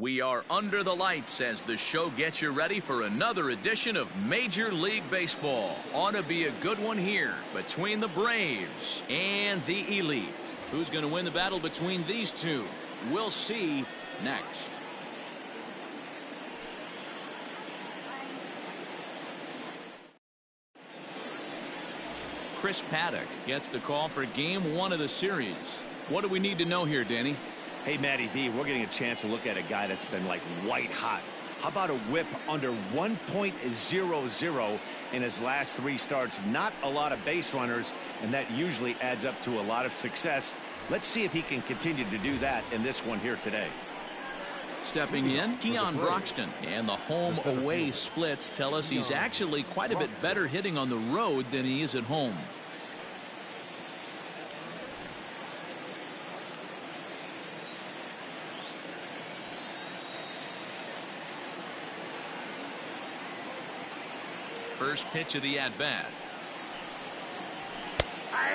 We are under the lights as the show gets you ready for another edition of Major League Baseball. Ought to be a good one here between the Braves and the Elite. Who's going to win the battle between these two? We'll see next. Chris Paddock gets the call for game one of the series. What do we need to know here, Danny? Hey, Matty V, we're getting a chance to look at a guy that's been like white hot. How about a whip under 1.00 in his last 3 starts? Not a lot of base runners, and that usually adds up to a lot of success. Let's see if he can continue to do that in this one here today. Stepping in, Keon Broxton, and the home-away splits tell us he's actually quite a bit better hitting on the road than he is at home. First pitch of the at-bat.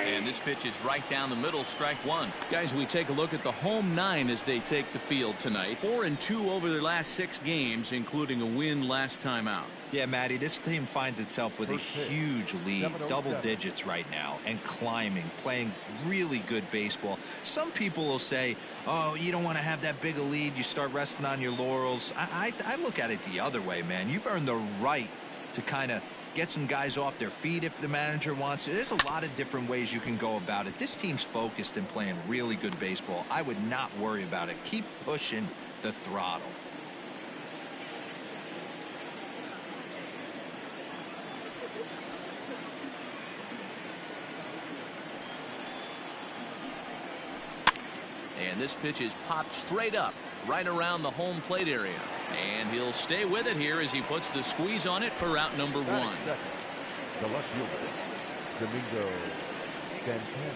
And this pitch is right down the middle, strike one. Guys, we take a look at the home 9 as they take the field tonight. 4-2 over their last 6 games, including a win last time out. Yeah, Matty, this team finds itself with a huge lead, double digits right now, and climbing, playing really good baseball. Some people will say, oh, you don't want to have that big a lead, you start resting on your laurels. I look at it the other way, man. You've earned the right to kind of get some guys off their feet if the manager wants to. There's a lot of different ways you can go about it. This team's focused and playing really good baseball. I would not worry about it. Keep pushing the throttle. And this pitch is popped straight up, right around the home plate area. And he'll stay with it here as he puts the squeeze on it for route number 1. The left fielder, Domingo Santana.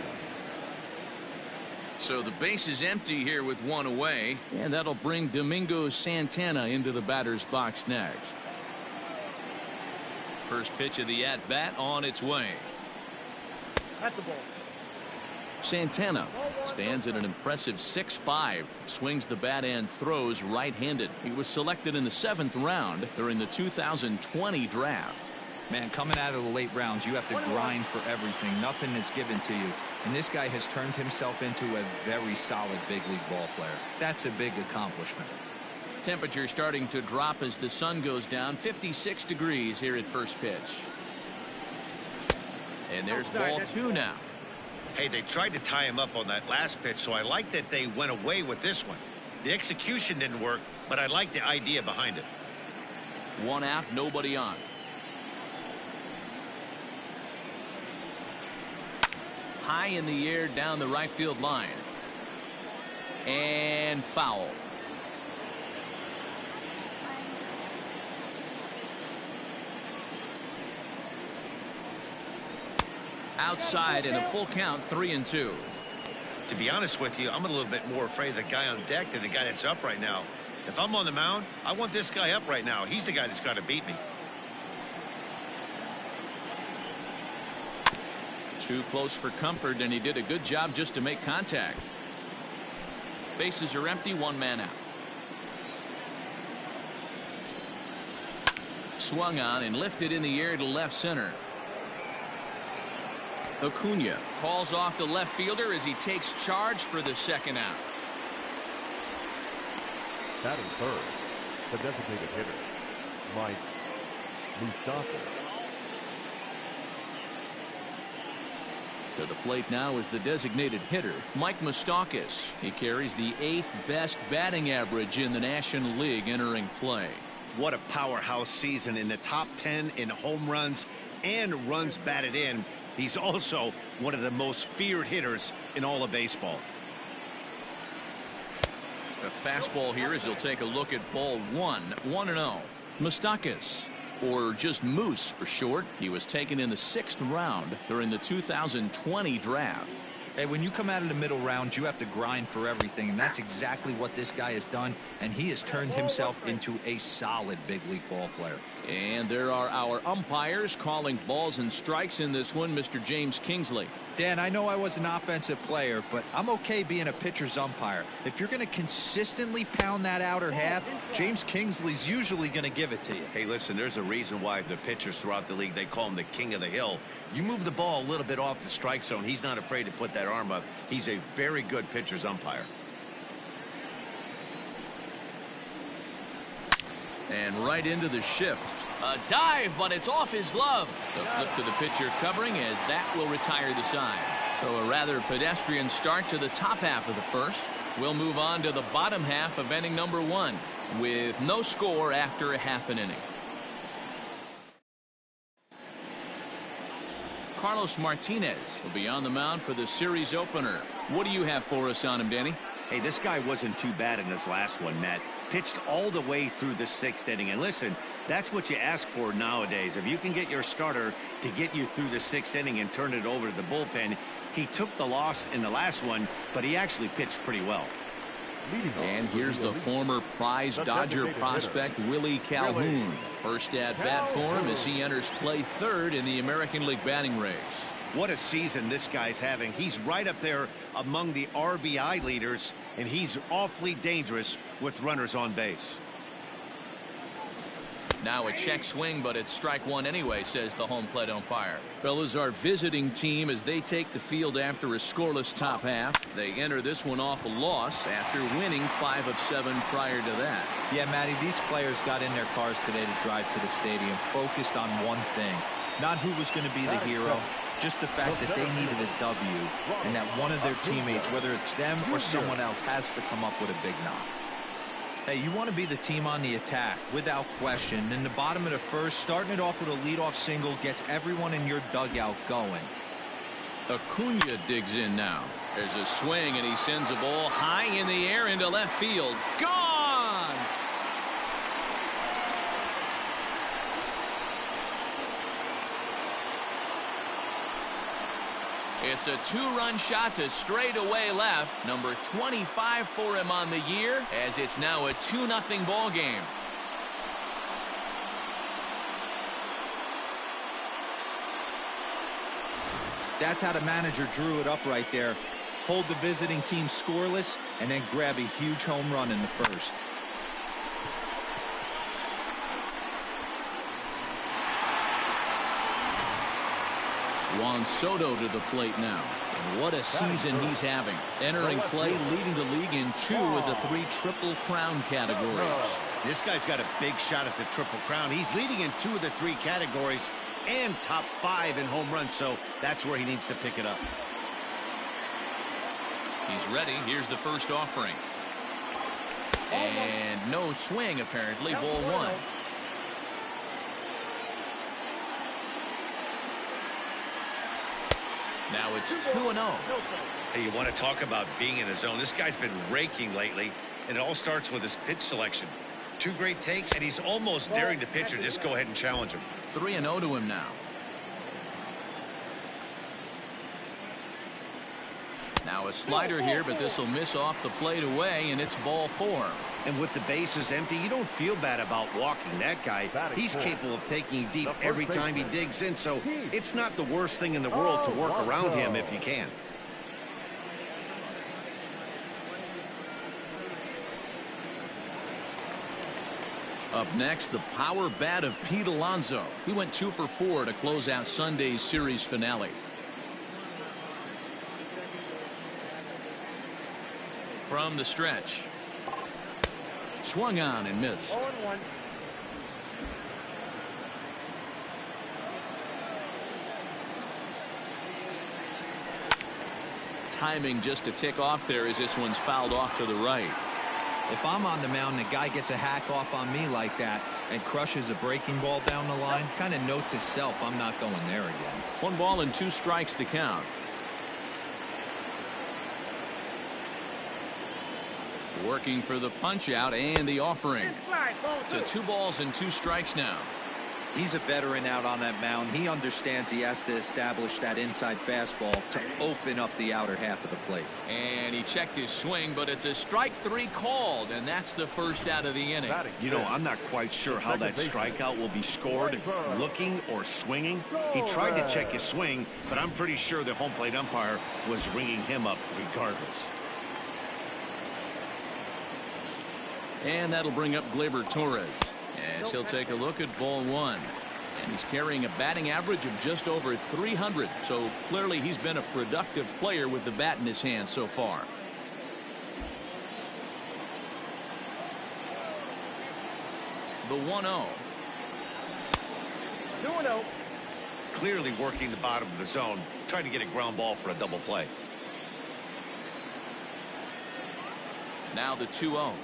So the base is empty here with 1 away, and that'll bring Domingo Santana into the batter's box next. First pitch of the at-bat on its way. At the ball. Santana stands at an impressive 6'5", swings the bat and throws right-handed. He was selected in the 7th round during the 2020 draft. Man, coming out of the late rounds, you have to grind for everything. Nothing is given to you. And this guy has turned himself into a very solid big league ball player. That's a big accomplishment. Temperature starting to drop as the sun goes down. 56 degrees here at first pitch. And there's ball 2 now. Hey, they tried to tie him up on that last pitch, so I like that they went away with this one. The execution didn't work, but I like the idea behind it. 1 out, nobody on. High in the air down the right field line. And foul. Outside in a full count, 3-2. To be honest with you, I'm a little bit more afraid of the guy on deck than the guy that's up right now. If I'm on the mound, I want this guy up right now. He's the guy that's got to beat me. Too close for comfort, and he did a good job just to make contact. Bases are empty, 1 man out. Swung on and lifted in the air to left center. Cunha calls off the left fielder as he takes charge for the 2nd out. Batting third, the designated hitter, Moustakas. To the plate now is the designated hitter, Mike Moustakas. He carries the 8th best batting average in the National League entering play. What a powerhouse season, in the top 10 in home runs and runs batted in. He's also one of the most feared hitters in all of baseball. A fastball here as he'll take a look at ball 1, 1-0. Moustakas, or just Moose for short. He was taken in the 6th round during the 2020 draft. Hey, when you come out of the middle rounds, you have to grind for everything, and that's exactly what this guy has done, and he has turned himself into a solid big league ball player. And there are our umpires calling balls and strikes in this one. Mr. James Kingsley. Dan, I know I was an offensive player, but I'm okay being a pitcher's umpire. If you're going to consistently pound that outer half, James Kingsley's usually going to give it to you. Hey, listen, there's a reason why the pitchers throughout the league, they call him the king of the hill. You move the ball a little bit off the strike zone, he's not afraid to put that arm up. He's a very good pitcher's umpire. And right into the shift. A dive, but it's off his glove. The flip to the pitcher covering as that will retire the side. So a rather pedestrian start to the top half of the first. We'll move on to the bottom half of inning number 1 with no score after a half an inning. Carlos Martinez will be on the mound for the series opener. What do you have for us on him, Danny? Hey, this guy wasn't too bad in this last one, Matt. Pitched all the way through the 6th inning. And listen, that's what you ask for nowadays. If you can get your starter to get you through the 6th inning and turn it over to the bullpen. He took the loss in the last one, but he actually pitched pretty well. And here's the former prize Dodger prospect, Willie Calhoun. First at bat for him as he enters play 3rd in the American League batting race. What a season this guy's having. He's right up there among the RBI leaders, and he's awfully dangerous with runners on base. Now a check swing, but it's strike 1 anyway, says the home plate umpire. Fellas, our visiting team as they take the field after a scoreless top half. They enter this one off a loss after winning 5 of 7 prior to that. Yeah, Matty, these players got in their cars today to drive to the stadium focused on one thing. Not who was going to be the hero, just the fact that they needed a W and that one of their teammates, whether it's them or someone else, has to come up with a big knock. Hey, you want to be the team on the attack, without question. In the bottom of the first, starting it off with a leadoff single gets everyone in your dugout going. Cunha digs in now. There's a swing, and he sends a ball high in the air into left field. Gone! It's a 2-run shot to straightaway left. Number 25 for him on the year, as it's now a 2-0 ball game. That's how the manager drew it up right there. Hold the visiting team scoreless and then grab a huge home run in the first. Juan Soto to the plate now. And what a season he's having. Entering play, leading the league in 2 of the 3 Triple Crown categories. This guy's got a big shot at the Triple Crown. He's leading in 2 of the 3 categories and top 5 in home runs, so that's where he needs to pick it up. He's ready. Here's the first offering. And no swing, apparently. Ball 1. Now it's 2-0. Hey, you want to talk about being in the zone? This guy's been raking lately, and it all starts with his pitch selection. 2 great takes, and he's almost daring the pitcher just go ahead and challenge him. 3-0 to him now. Now a slider here, but this will miss off the plate away, and it's ball 4. And with the bases empty, you don't feel bad about walking that guy. He's capable of taking you deep every time he digs in, so it's not the worst thing in the world to work around him if you can. Up next, the power bat of Pete Alonso. He went 2 for 4 to close out Sunday's series finale. From the stretch. Swung on and missed. 0-1. Timing just to tick off there as this one's fouled off to the right. If I'm on the mound and a guy gets a hack off on me like that and crushes a breaking ball down the line, kind of note to self, I'm not going there again. 1 ball and 2 strikes to count. Working for the punch out and the offering. To 2 balls and 2 strikes now. He's a veteran out on that mound. He understands he has to establish that inside fastball to open up the outer half of the plate. And he checked his swing, but it's a strike 3 called, and that's the first out of the inning. You know, I'm not quite sure how that strikeout will be scored, looking or swinging. He tried to check his swing, but I'm pretty sure the home plate umpire was ringing him up regardless. And that'll bring up Gleyber Torres as he'll take a look at ball 1. And he's carrying a batting average of just over 300. So clearly he's been a productive player with the bat in his hand so far. The 1-0. 2-0. Clearly working the bottom of the zone, trying to get a ground ball for a double play. Now the 2-0.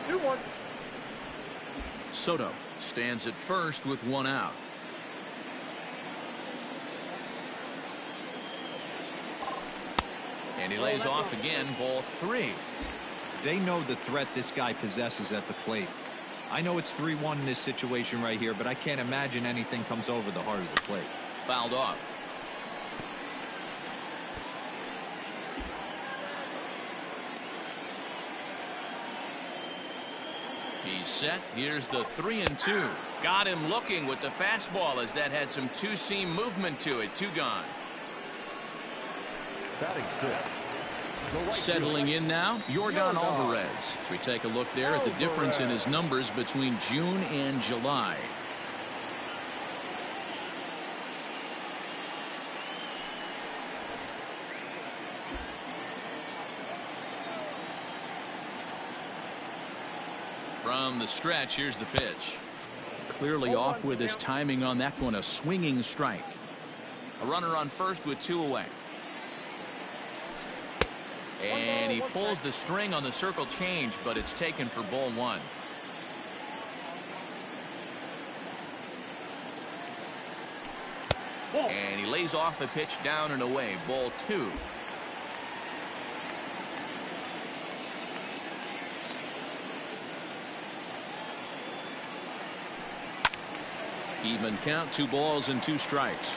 2-1. Soto stands at first with 1 out. And he lays off again, ball 3. They know the threat this guy possesses at the plate. I know it's 3-1 in this situation right here, but I can't imagine anything comes over the heart of the plate. Fouled off. He's set. Here's the 3-2. Got him looking with the fastball as that had some two-seam movement to it. 2 gone. Batting fifth. Settling in now, Yordan Alvarez. As we take a look there at the difference in his numbers between June and July. From the stretch, here's the pitch. Clearly off with his timing on that one, a swinging strike. A runner on first with 2 away. And he pulls the string on the circle change, but it's taken for ball 1. And he lays off a pitch down and away, ball 2. Even count, 2 balls and 2 strikes.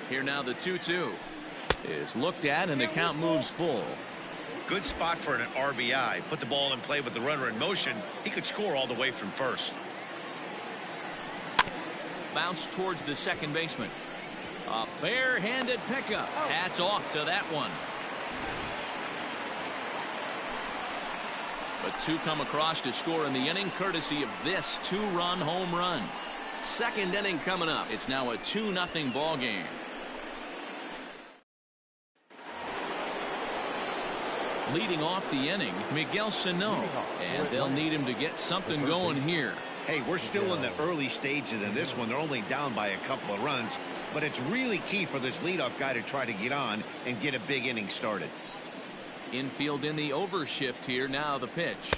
Here now the 2-2 is looked at and the count moves full. Good spot for an RBI. Put the ball in play with the runner in motion. He could score all the way from first. Bounce towards the second baseman. A barehanded pickup. Hats off to that one. But 2 come across to score in the inning courtesy of this 2-run home run. Second inning coming up. It's now a 2-0 ball game. Leading off the inning, Miguel Sano, and they'll need him to get something going here. Hey, we're still in the early stages in this one. They're only down by a couple of runs, but it's really key for this leadoff guy to try to get on and get a big inning started. Infield in the overshift here. Now the pitch.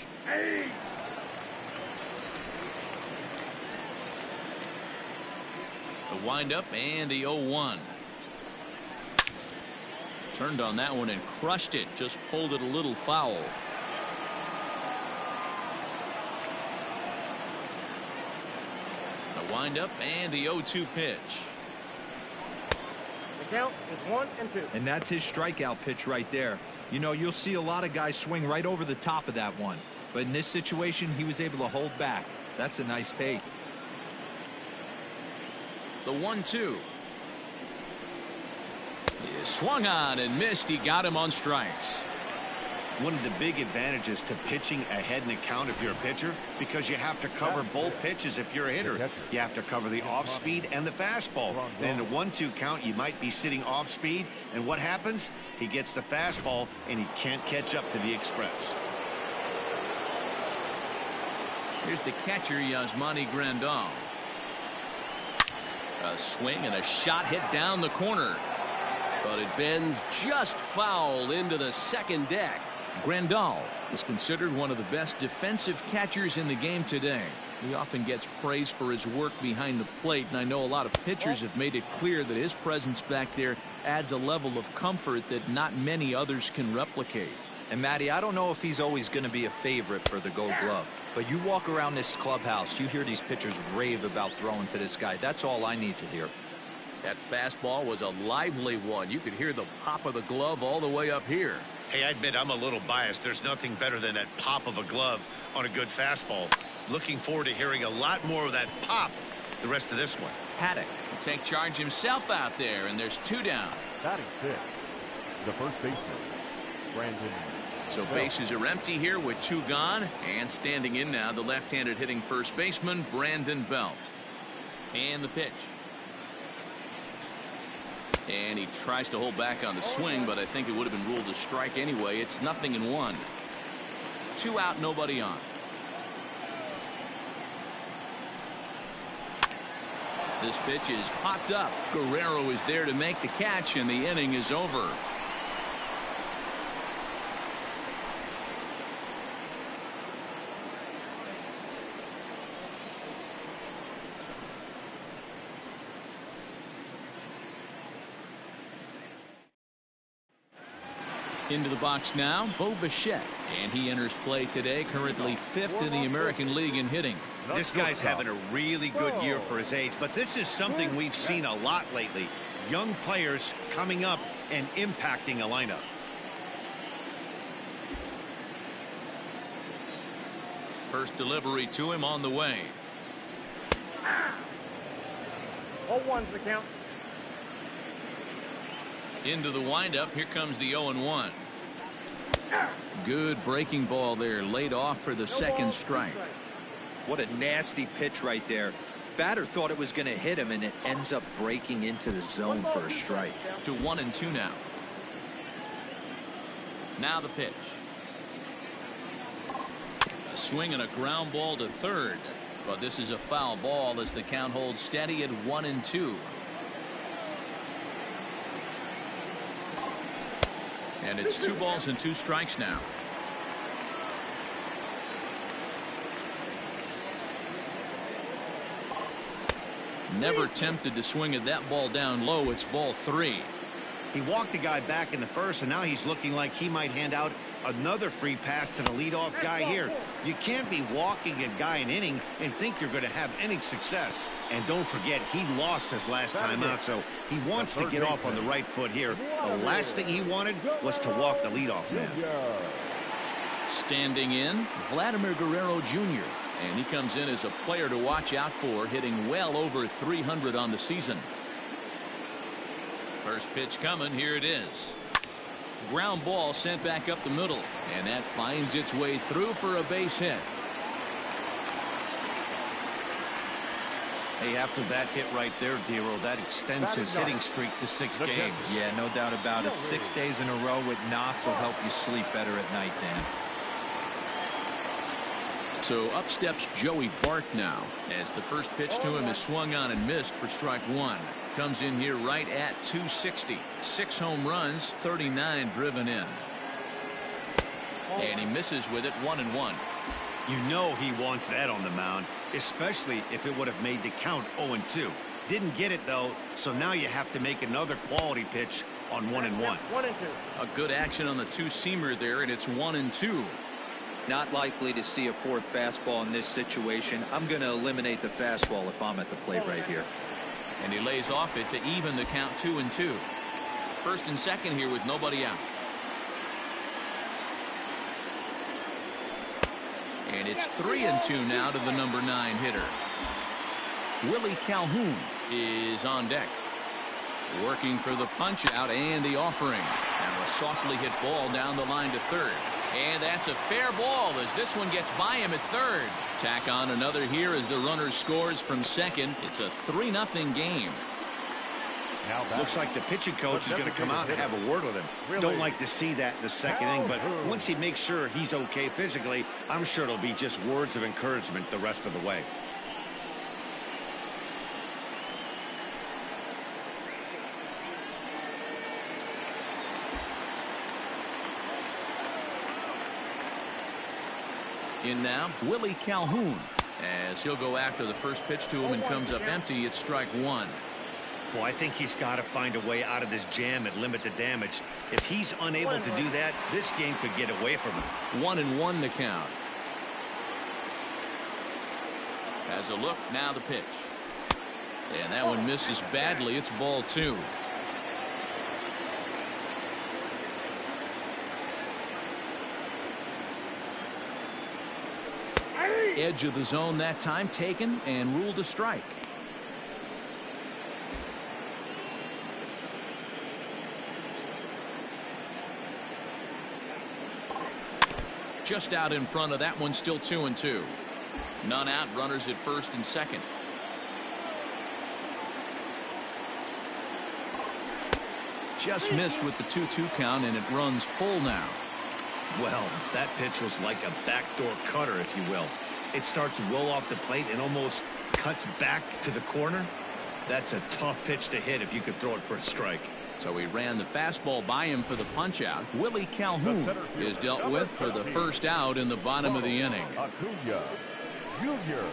The windup and the 0-1. Turned on that one and crushed it. Just pulled it a little foul. The windup and the 0-2 pitch. The count is 1-2. And that's his strikeout pitch right there. You know, you'll see a lot of guys swing right over the top of that one. But in this situation, he was able to hold back. That's a nice take. The 1-2. He swung on and missed. He got him on strikes. One of the big advantages to pitching ahead in the count if you're a pitcher, because you have to cover both pitches if you're a hitter. You have to cover the off speed and the fastball. And in a 1-2 count, you might be sitting off speed, and what happens? He gets the fastball and he can't catch up to the express. Here's the catcher, Yasmani Grandal. A swing and a shot hit down the corner, but it bends just foul into the second deck. Grandal is considered one of the best defensive catchers in the game today. He often gets praise for his work behind the plate, and I know a lot of pitchers have made it clear that his presence back there adds a level of comfort that not many others can replicate. And Matty, I don't know if he's always going to be a favorite for the Gold Glove, but you walk around this clubhouse, you hear these pitchers rave about throwing to this guy. That's all I need to hear. That fastball was a lively one. You could hear the pop of the glove all the way up here. Hey, I admit I'm a little biased. There's nothing better than that pop of a glove on a good fastball. Looking forward to hearing a lot more of that pop the rest of this one. Haddock will take charge himself out there, and there's 2 down. Batting fifth, the first baseman, Brandon. So bases are empty here with 2 gone, and standing in now the left-handed hitting first baseman Brandon Belt. And the pitch. And he tries to hold back on the swing, but I think it would have been ruled a strike anyway. It's 0-1. 2 out, nobody on. This pitch is popped up. Guerrero is there to make the catch, and the inning is over. Into the box now, Bo Bichette, and he enters play today, currently 5th in the American League in hitting. This guy's having a really good year for his age, but this is something we've seen a lot lately. Young players coming up and impacting a lineup. First delivery to him on the way. 0-1's the count. Into the windup. Here comes the 0-1. Good breaking ball there, laid off for the second strike. What a nasty pitch right there. Batter thought it was going to hit him, and it ends up breaking into the zone for a strike. To 1-2 now. Now the pitch. A swing and a ground ball to third, but this is a foul ball as the count holds steady at 1-2. And it's 2 balls and 2 strikes now. Never tempted to swing at that ball down low. It's ball 3. He walked a guy back in the first, and now he's looking like he might hand out another free pass to the leadoff guy here. You can't be walking a guy an inning and think you're going to have any success. And don't forget, he lost his last time out, so he wants to get off on the right foot here. The last thing he wanted was to walk the leadoff man. Standing in, Vladimir Guerrero Jr., and he comes in as a player to watch out for, hitting well over 300 on the season. First pitch coming. Here it is. Ground ball sent back up the middle, and that finds its way through for a base hit. Hey, after that hit right there, Dero, that extends his hitting streak to 6 games. Yeah, no doubt about it. 6 days in a row with knocks will help you sleep better at night, Dan. So up steps Joey Bart now, as the first pitch to him is swung on and missed for strike 1. Comes in here right at 260. 6 home runs, 39 driven in. And he misses with it, 1-1. You know he wants that on the mound, especially if it would have made the count 0-2. Didn't get it, though, so now you have to make another quality pitch on 1-1. 1-2. A good action on the 2-seamer there, and it's 1-2. Not likely to see a 4th fastball in this situation. I'm going to eliminate the fastball if I'm at the plate right here. And he lays off it to even the count 2-2. First and second here with nobody out. And it's 3-2 now to the number 9 hitter. Willie Calhoun is on deck. Working for the punch out and the offering. Now a softly hit ball down the line to third. And that's a fair ball as this one gets by him at third. Tack on another here as the runner scores from second. It's a 3-0 game. Looks like the pitching coach is going to come out and have a word with him. Don't like to see that in the second inning, but once he makes sure he's okay physically, I'm sure it'll be just words of encouragement the rest of the way. In now, Willie Calhoun. As he'll go after the first pitch to him and comes up empty. It's strike one. Well, I think he's got to find a way out of this jam and limit the damage. If he's unable to do that, this game could get away from him. 1-1 to count. Has a look, now the pitch. And that one misses badly. It's ball two. Edge of the zone that time taken and ruled a strike. Just out in front of that one, still 2-2. None out, runners at first and second. Just missed with the 2-2 count, and it runs full now. Well, that pitch was like a backdoor cutter, if you will. It starts well off the plate and almost cuts back to the corner. That's a tough pitch to hit if you could throw it for a strike. So he ran the fastball by him for the punch out. Willie Calhoun is dealt with for the first out in the bottom of the inning. Cunha Jr.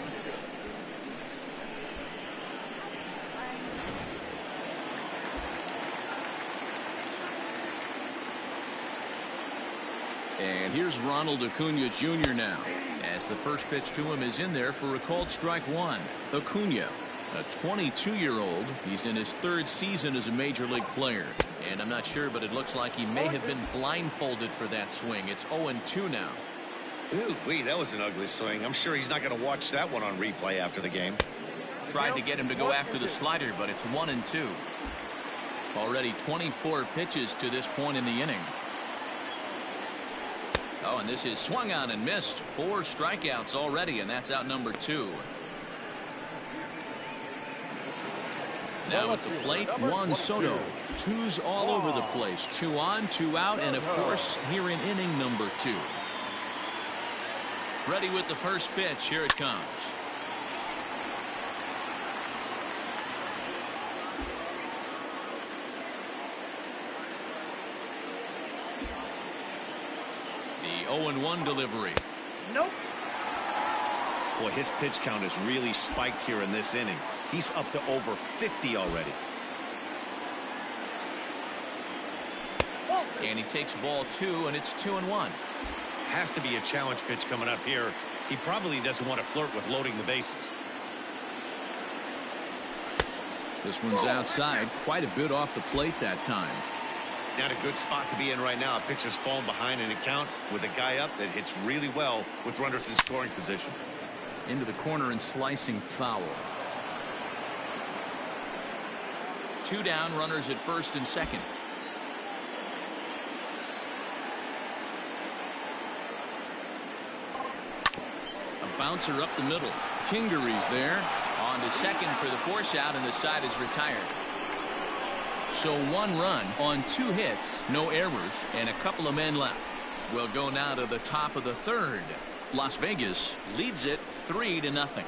And here's Ronald Cunha Jr. now, as the first pitch to him is in there for a called strike one. Cunha, a 22-year-old. He's in his third season as a major league player. And I'm not sure, but it looks like he may have been blindfolded for that swing. It's 0-2 now. Ooh-wee, that was an ugly swing. I'm sure he's not going to watch that one on replay after the game. Tried to get him to go after the slider, but it's 1-2. Already 24 pitches to this point in the inning. Oh, and this is swung on and missed. 4 strikeouts already, and that's out number 2. Now at the plate, Juan Soto. 2's all over the place. 2 on, 2 out, and of course, here in inning number 2. Ready with the first pitch. Here it comes. The 0-1 delivery. Nope. Boy, his pitch count has really spiked here in this inning. He's up to over 50 already. And he takes ball 2, and it's 2-1. Has to be a challenge pitch coming up here. He probably doesn't want to flirt with loading the bases. This one's outside, quite a bit off the plate that time. Not a good spot to be in right now. A pitcher's falling behind in a count with a guy up that hits really well with runners in scoring position. Into the corner and slicing foul. 2 down, runners at first and second. A bouncer up the middle. Kingery's there. On to second for the force out, and the side is retired. So 1 run on 2 hits, no errors, and a couple of men left. We'll go now to the top of the third. Las Vegas leads it 3-0.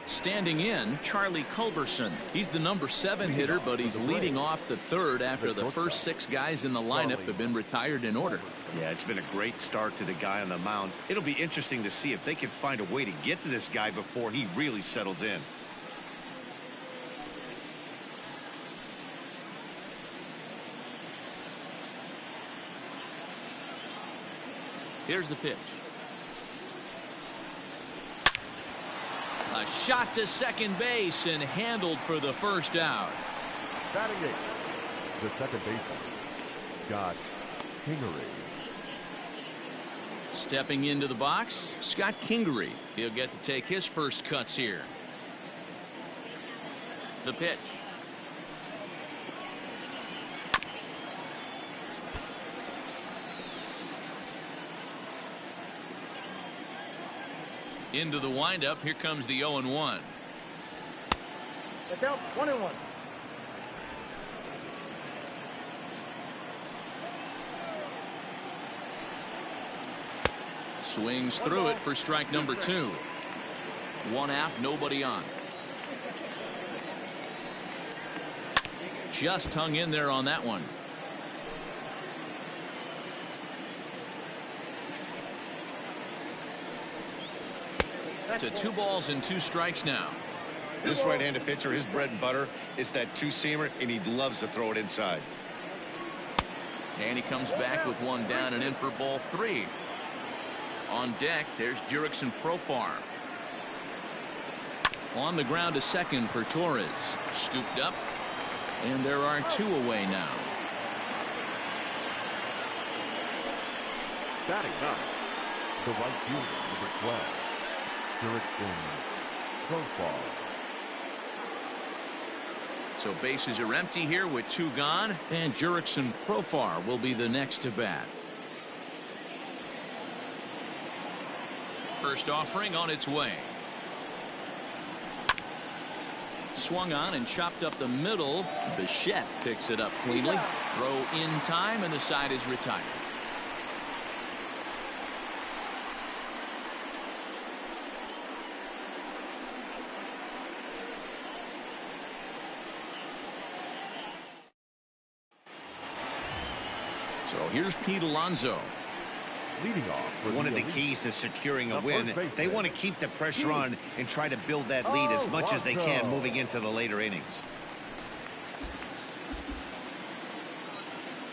Standing in, Charlie Culberson. He's the number 7 hitter, but he's leading off the third after the first 6 guys in the lineup have been retired in order. Yeah, it's been a great start to the guy on the mound. It'll be interesting to see if they can find a way to get to this guy before he really settles in. Here's the pitch. A shot to second base and handled for the first out. Batting eighth, the second baseman, Scott Kingery. Stepping into the box, Scott Kingery. He'll get to take his first cuts here. The pitch. Into the windup. Here comes the 0-1. Look out, 1-1. Swings through it for strike number 2. 1 out, nobody on. Just hung in there on that one. To 2 balls and 2 strikes now. This right-handed pitcher, his bread and butter is that two-seamer, and he loves to throw it inside. And he comes back with 1 down and in for ball 3. On deck, there's Jurickson Profar. On the ground to second for Torres. Scooped up. And there are 2 away now. Batting up, the right fielder, number 12, Jurickson Profar. So bases are empty here with 2 gone, and Jurickson Profar will be the next to bat. First offering on its way. Swung on and chopped up the middle. Bichette picks it up cleanly. Throw in time, and the side is retired. So here's Pete Alonso. Leading off, one of the keys to securing a win, they want to keep the pressure on and try to build that lead as much as they can moving into the later innings.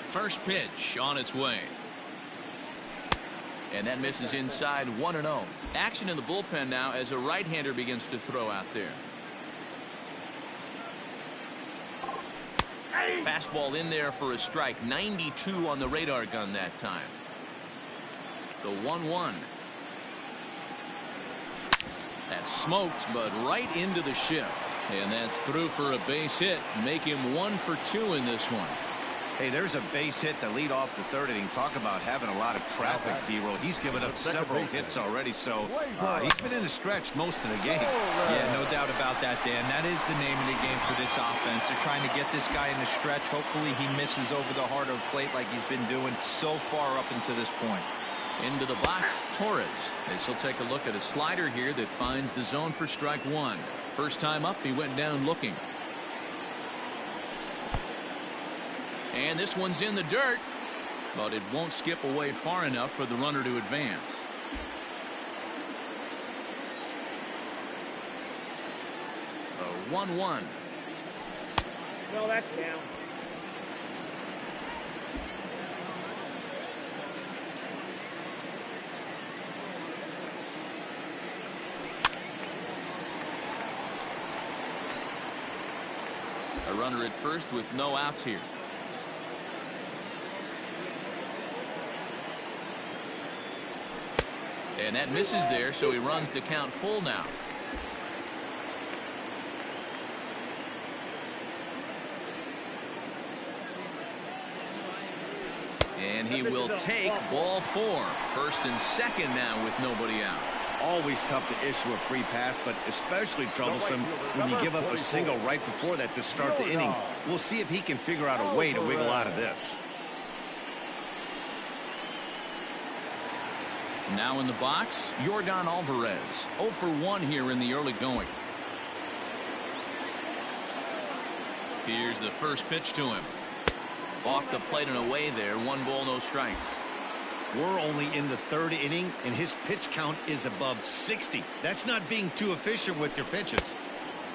First pitch on its way. And that misses inside 1-0. Action in the bullpen now as a right-hander begins to throw out there. Fastball in there for a strike. 92 on the radar gun that time. The 1-1. That's smoked, but right into the shift. And that's through for a base hit. Make him 1 for 2 in this one. Hey, there's a base hit to lead off the 3rd inning. Talk about having a lot of traffic, D-roll. He's given up several hits already, so he's been in the stretch most of the game. Yeah, no doubt about that, Dan. That is the name of the game for this offense. They're trying to get this guy in the stretch. Hopefully he misses over the heart of the plate like he's been doing so far up until this point. Into the box, Torres. This will take a look at a slider here that finds the zone for strike 1. First time up, he went down looking. And this one's in the dirt, but it won't skip away far enough for the runner to advance. A 1-1. No, that's down. A runner at first with no outs here. And that misses there, so he runs the count full now. And he will take ball 4. First and second now with nobody out. Always tough to issue a free pass, but especially troublesome when you give up a single right before that to start the inning. We'll see if he can figure out a way to wiggle out of this. Now in the box, Yordan Alvarez. 0 for 1 here in the early going. Here's the first pitch to him. Off the plate and away there. 1 ball, no strikes. We're only in the 3rd inning, and his pitch count is above 60. That's not being too efficient with your pitches.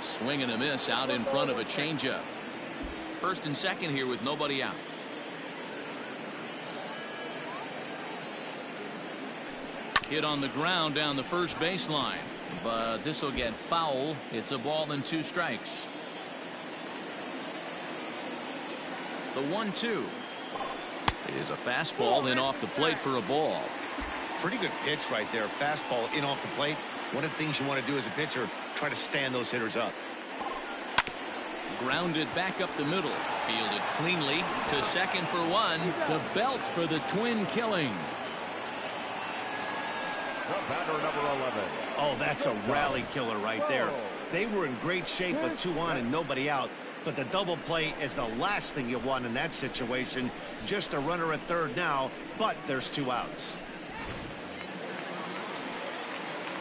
Swing and a miss out in front of a changeup. First and second here with nobody out. Hit on the ground down the first baseline, but this will get foul. It's a ball and 2 strikes. The 1-2 is a fastball in off the plate for a ball. Pretty good pitch right there. Fastball in off the plate. One of the things you want to do as a pitcher, try to stand those hitters up. Grounded back up the middle. Fielded cleanly to second for 1. To Belt for the twin killing. Batter number 11. Oh, that's a rally killer right there. They were in great shape with 2 on and nobody out, but the double play is the last thing you want in that situation. Just a runner at 3rd now, but there's 2 outs.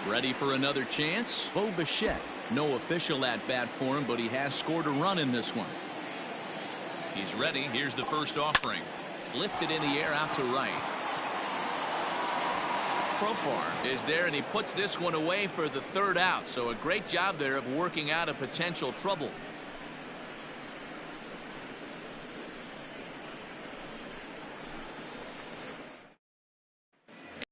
Ready for another chance? Bo Bichette. No official at bat for him, but he has scored a run in this one. He's ready. Here's the first offering. Lifted in the air out to right. Profar is there, and he puts this one away for the third out. So a great job there of working out a potential trouble.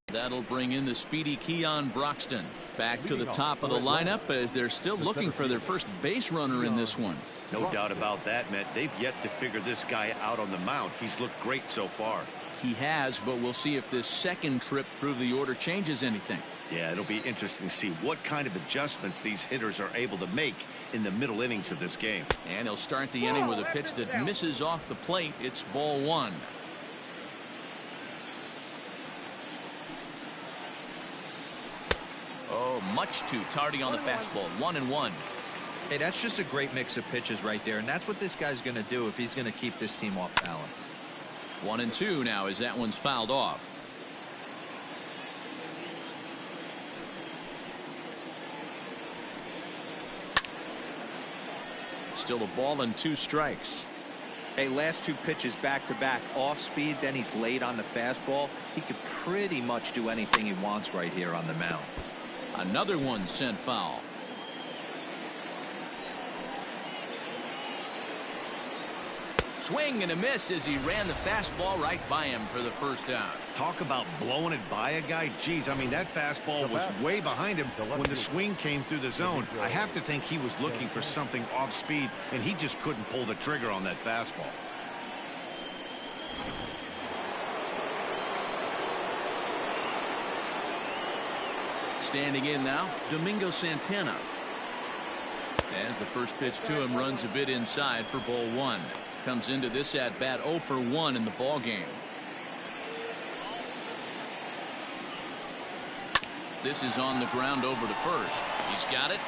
That'll bring in the speedy Keon Broxton back to the top of the lineup as they're still looking for their first base runner in this one. No doubt about that, Matt. They've yet to figure this guy out on the mound. He's looked great so far. He has, but we'll see if this second trip through the order changes anything. Yeah, it'll be interesting to see what kind of adjustments these hitters are able to make in the middle innings of this game. And he'll start the inning with a pitch that misses off the plate. It's ball one. Oh, much too tardy on the fastball. 1-1. Hey, that's just a great mix of pitches right there, and that's what this guy's going to do if he's going to keep this team off balance. 1-2 now as that one's fouled off. Still a ball and 2 strikes. Hey, last 2 pitches back to back off speed, then he's late on the fastball. He could pretty much do anything he wants right here on the mound. Another one sent foul. Swing and a miss as he ran the fastball right by him for the first out. Talk about blowing it by a guy. Geez, I mean, that fastball was way behind him when the swing came through the zone. I have to think he was looking for something off speed, and he just couldn't pull the trigger on that fastball. Standing in now, Domingo Santana. As the first pitch to him runs a bit inside for ball one. Comes into this at bat 0 for 1 in the ball game. This is on the ground over to first. He's got it,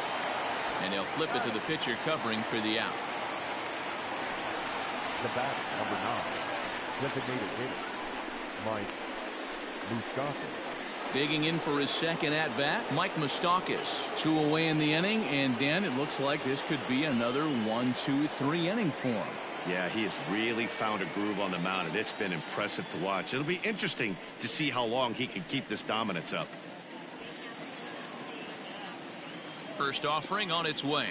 and he'll flip it to the pitcher covering for the out. The bat, number 9, designated hitter, Mike Moustakas. Digging in for his second at bat, Mike Moustakas. 2 away in the inning, and Dan, it looks like this could be another 1-2-3 inning for him. Yeah, he has really found a groove on the mound, and it's been impressive to watch. It'll be interesting to see how long he can keep this dominance up. First offering on its way.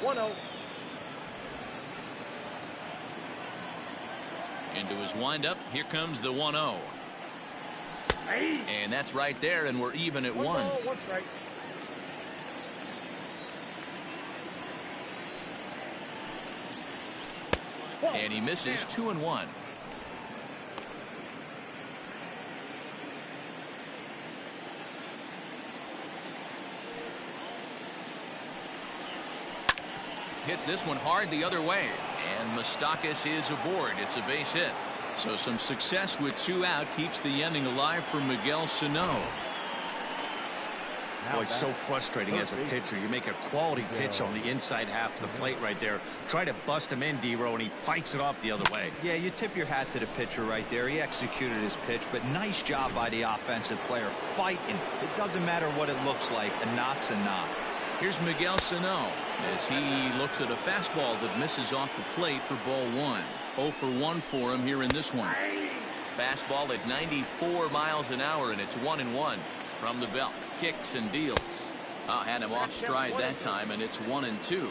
1-0. Into his windup, here comes the 1-0. And that's right there, and we're even at 1. 1 strike. And he misses 2-1. Hits this one hard the other way, and Moustakas is aboard. It's a base hit. So some success with 2 out keeps the inning alive for Miguel Sano. Boy, it's so frustrating as a pitcher. You make a quality pitch on the inside half of the plate right there. Try to bust him in, D-Row, and he fights it off the other way. Yeah, you tip your hat to the pitcher right there. He executed his pitch, but nice job by the offensive player fighting. It doesn't matter what it looks like. A knock's a knock. Here's Miguel Sano as he looks at a fastball that misses off the plate for ball 1. 0 for 1 for him here in this one. Fastball at 94 miles an hour, and it's 1-1 from the belt. Kicks and deals. Had him off stride that time, and it's 1-2.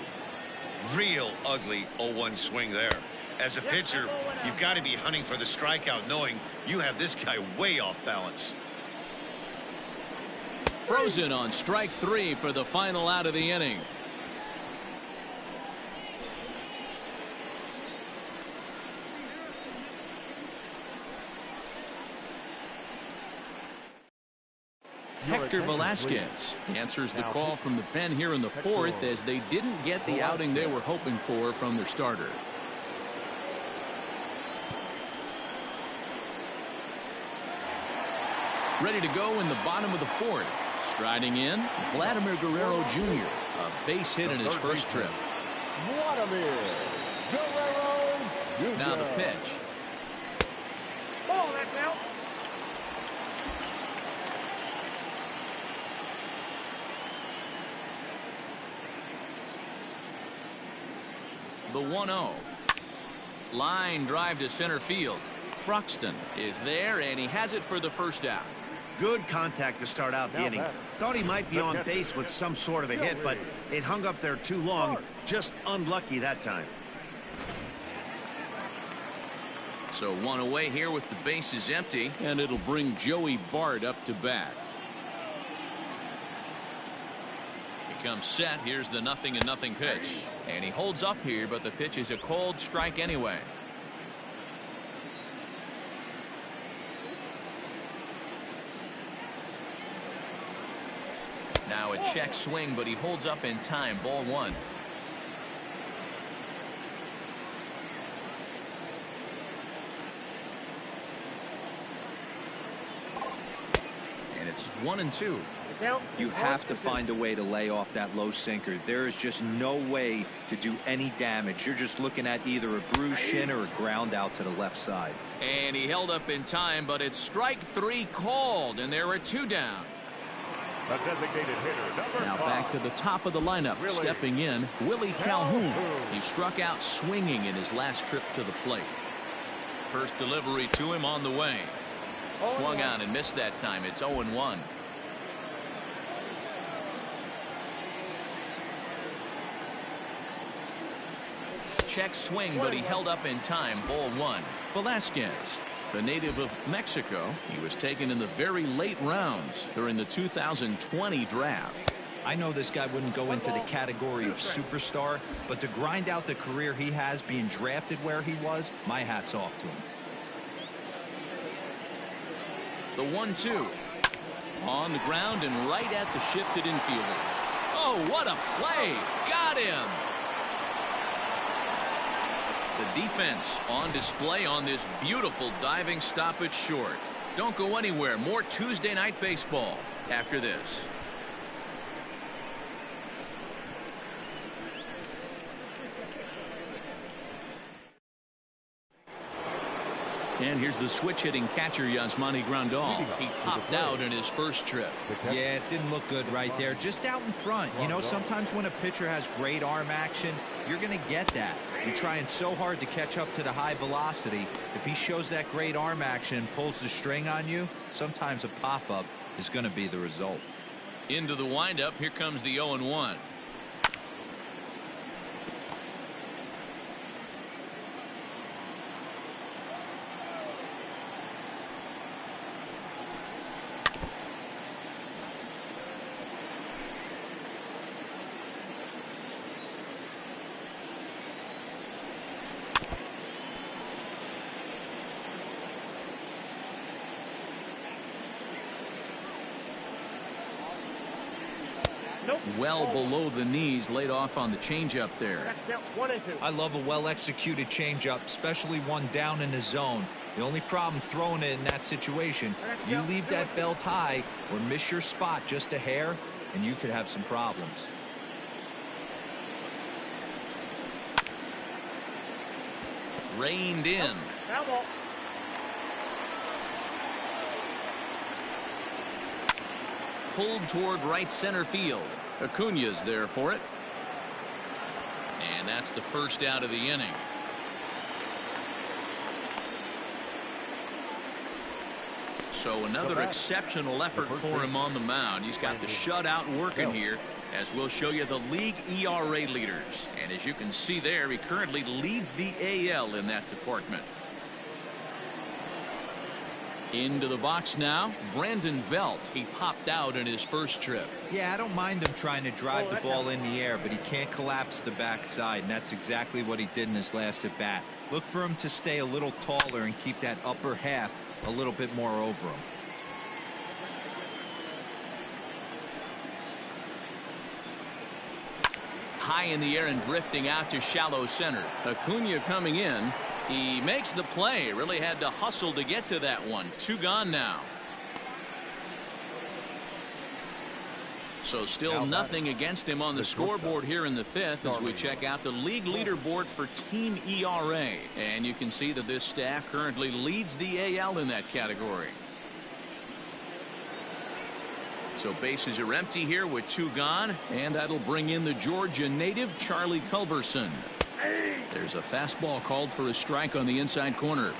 Real ugly 0-1 swing there. As a pitcher, you've got to be hunting for the strikeout, knowing you have this guy way off balance. Frozen on strike 3 for the final out of the inning. Hector Velasquez answers the call from the pen here in the 4th as they didn't get the outing they were hoping for from their starter. Ready to go in the bottom of the 4th. Striding in, Vladimir Guerrero Jr. A base hit in his first trip. Vladimir Guerrero Jr. Now the pitch. Ball, that's out. The 1-0. Line drive to center field. Broxton is there, and he has it for the first out. Good contact to start out the inning. Thought he might be on base with some sort of a hit, but it hung up there too long. Just unlucky that time. So one away here with the bases empty, and it'll bring Joey Bart up to bat. He comes set. Here's the 0-0 pitch, and he holds up here, but the pitch is a cold strike anyway. Now a check swing, but he holds up in time. Ball 1. And it's 1-2. You have to find a way to lay off that low sinker. There is just no way to do any damage. You're just looking at either a bruised shin or a ground out to the left side. And he held up in time, but it's strike 3 called, and there are 2 down. A designated hitter, number Now 5. back to the top of the lineup. Stepping in, Willie Calhoun. He struck out swinging in his last trip to the plate. First delivery to him on the way. Swung on and missed that time. It's 0-1. Check swing, but he held up in time. Ball 1. Velasquez, the native of Mexico. He was taken in the very late rounds during the 2020 draft. I know this guy wouldn't go into the category of superstar, but to grind out the career he has being drafted where he was, my hat's off to him. The 1-2 on the ground and right at the shifted infielders. Oh, what a play! Got him! The defense on display on this beautiful diving stoppage short. Don't go anywhere. More Tuesday Night Baseball after this. And here's the switch-hitting catcher, Yasmani Grandal. He popped out in his first trip. Yeah, it didn't look good right there. Just out in front. You know, sometimes when a pitcher has great arm action, you're going to get that. You're trying so hard to catch up to the high velocity. If he shows that great arm action and pulls the string on you, sometimes a pop-up is going to be the result. Into the windup. Here comes the 0-1. Well below the knees, laid off on the changeup there. I love a well-executed changeup, especially one down in the zone. The only problem throwing it in that situation, you leave that belt high or miss your spot just a hair, and you could have some problems. Reined in. Pulled toward right center field. Acuna's there for it. And that's the first out of the inning. So another exceptional effort for him on the mound. He's got the shutout working here, as we'll show you the league ERA leaders. And as you can see there, he currently leads the AL in that department. Into the box now, Brandon Belt. He popped out in his first trip. Yeah, I don't mind him trying to drive the ball in the air, but he can't collapse the backside, and that's exactly what he did in his last at bat. Look for him to stay a little taller and keep that upper half a little bit more over him. High in the air and drifting out to shallow center. Cunha coming in. He makes the play. Really had to hustle to get to that one. 2 gone now. So still nothing against him on the scoreboard here in the 5th as we check out the league leaderboard for team ERA. And you can see that this staff currently leads the AL in that category. So bases are empty here with 2 gone, and that'll bring in the Georgia native Charlie Culberson. There's a fastball called for a strike on the inside corner.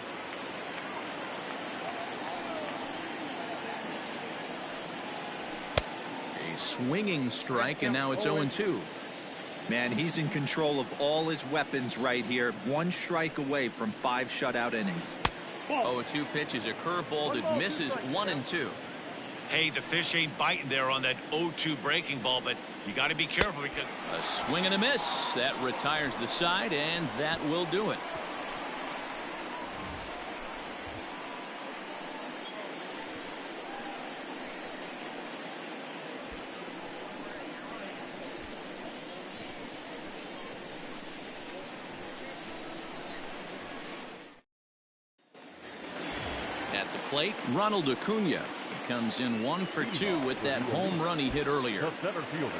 A swinging strike, and now it's 0-2. Man, he's in control of all his weapons right here. One strike away from 5 shutout innings. 0-2 pitch is a curveball that misses 1-2. Hey, the fish ain't biting there on that 0-2 breaking ball, but you got to be careful because A swing and a miss. That retires the side, and that will do it. At the plate, Ronald Cunha. He comes in 1 for 2 with that home run he hit earlier. The center fielder,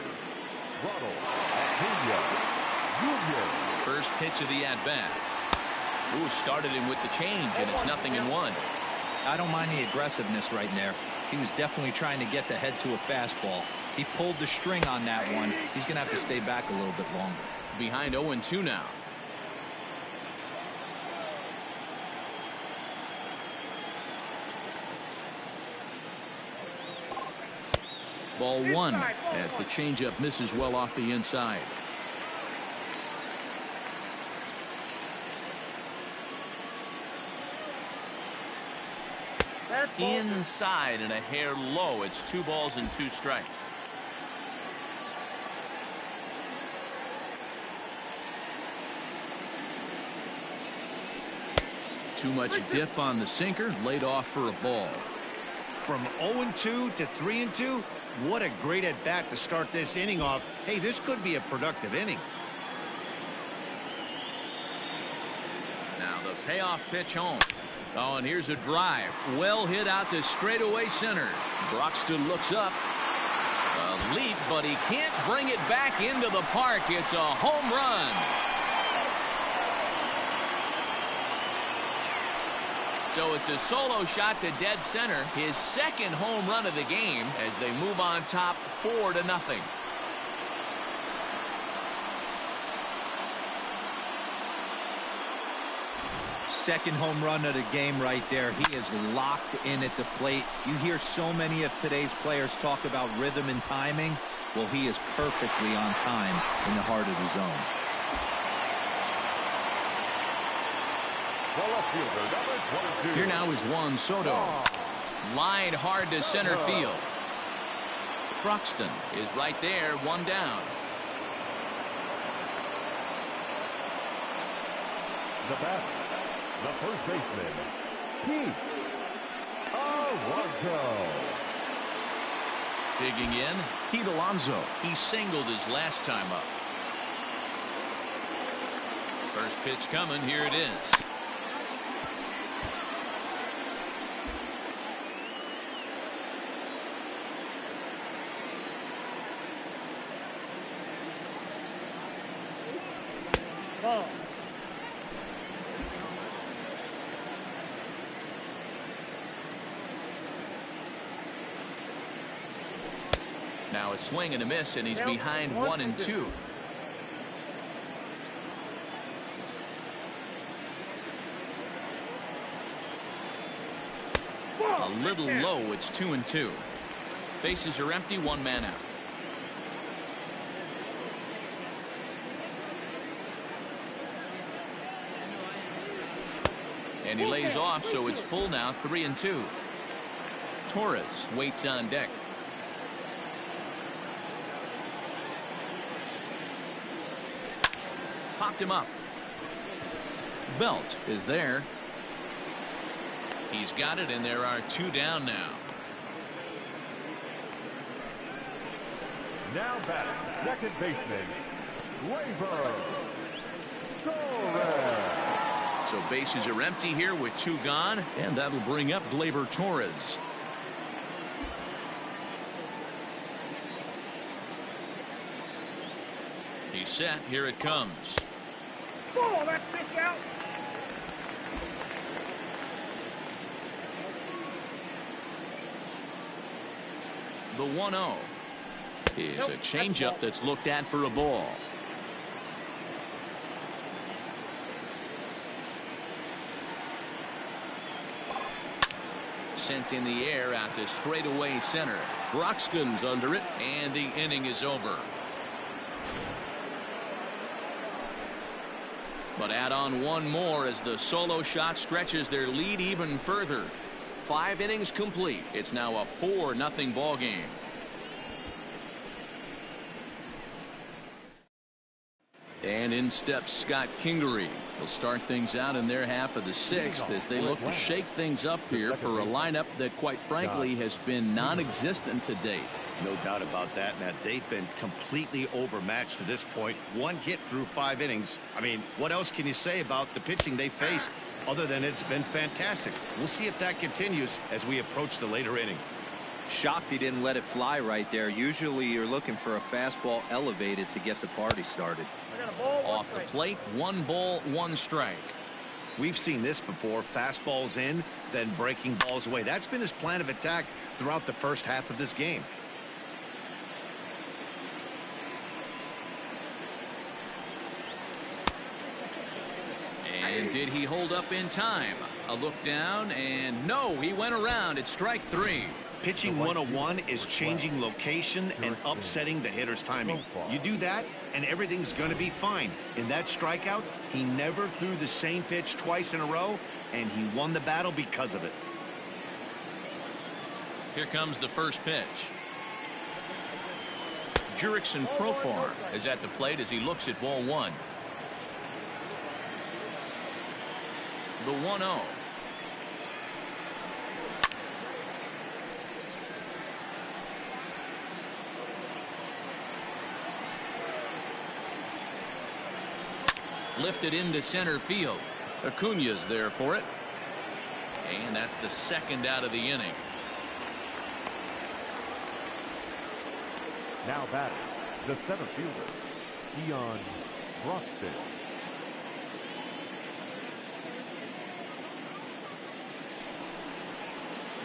Ronald Cunha Jr. First pitch of the at-bat. Ooh, started him with the change, and it's 0-1. I don't mind the aggressiveness right there. He was definitely trying to get the head to a fastball. He pulled the string on that one. He's going to have to stay back a little bit longer. Behind 0-2 now. Ball 1 as the changeup misses well off the inside. Inside and a hair low. It's 2 balls and 2 strikes. Too much dip on the sinker, laid off for a ball. from 0-2 to 3-2, what a great at bat to start this inning off. Hey, this could be a productive inning. Now the payoff pitch home. Oh, and here's a drive. Well hit out to straightaway center. Broxton looks up. A leap, but he can't bring it back into the park. It's a home run. So it's a solo shot to dead center. His second home run of the game as they move on top 4-0. Second home run of the game right there. He is locked in at the plate. You hear so many of today's players talk about rhythm and timing. Well, he is perfectly on time in the heart of the zone. Here now is Juan Soto. Lined hard to center field. Broxton is right there, 1 down. The batter, the first baseman, Pete Alonso. Digging in, Pete Alonso. He singled his last time up. First pitch coming. Here it is. Ball. Now a swing and a miss, and he's behind 1-2. A little low. It's 2-2. Bases are empty. 1 man out. And he lays off, so it's full now. 3-2. Torres waits on deck. Popped him up. Belt is there. He's got it, and there are 2 down now. Now batting, second baseman, Gleyber Torres. So bases are empty here with 2 gone, and that'll bring up Gleyber Torres. He's set. Here it comes. Ball, that pitch out. The 1-0 is a changeup that's looked at for a ball. sent in the air out to straightaway center. Broxton's under it, and the inning is over. But add on one more as the solo shot stretches their lead even further. 5 innings complete. It's now a 4-0 ball game. And in steps Scott Kingery. He'll start things out in their half of the 6th as they look to shake things up here for a lineup that, quite frankly, has been non-existent to date. No doubt about that, Matt. They've been completely overmatched to this point. 1 hit through 5 innings. I mean, what else can you say about the pitching they faced other than it's been fantastic? We'll see if that continues as we approach the later inning. Shocked he didn't let it fly right there. Usually you're looking for a fastball elevated to get the party started. Off the plate, 1 ball, 1 strike. We've seen this before. Fastballs in, then breaking balls away. That's been his plan of attack throughout the first half of this game. And did he hold up in time? A look down, and no, he went around. It's strike 3. Pitching 101 is changing location and upsetting the hitter's timing. You do that, and everything's going to be fine. In that strikeout, he never threw the same pitch twice in a row, and he won the battle because of it. Here comes the first pitch. Jurickson Profar is at the plate as he looks at ball 1. The 1-0. Lifted into center field. Acuna's there for it. And that's the 2nd out of the inning. Now batting, the center fielder, Broxton.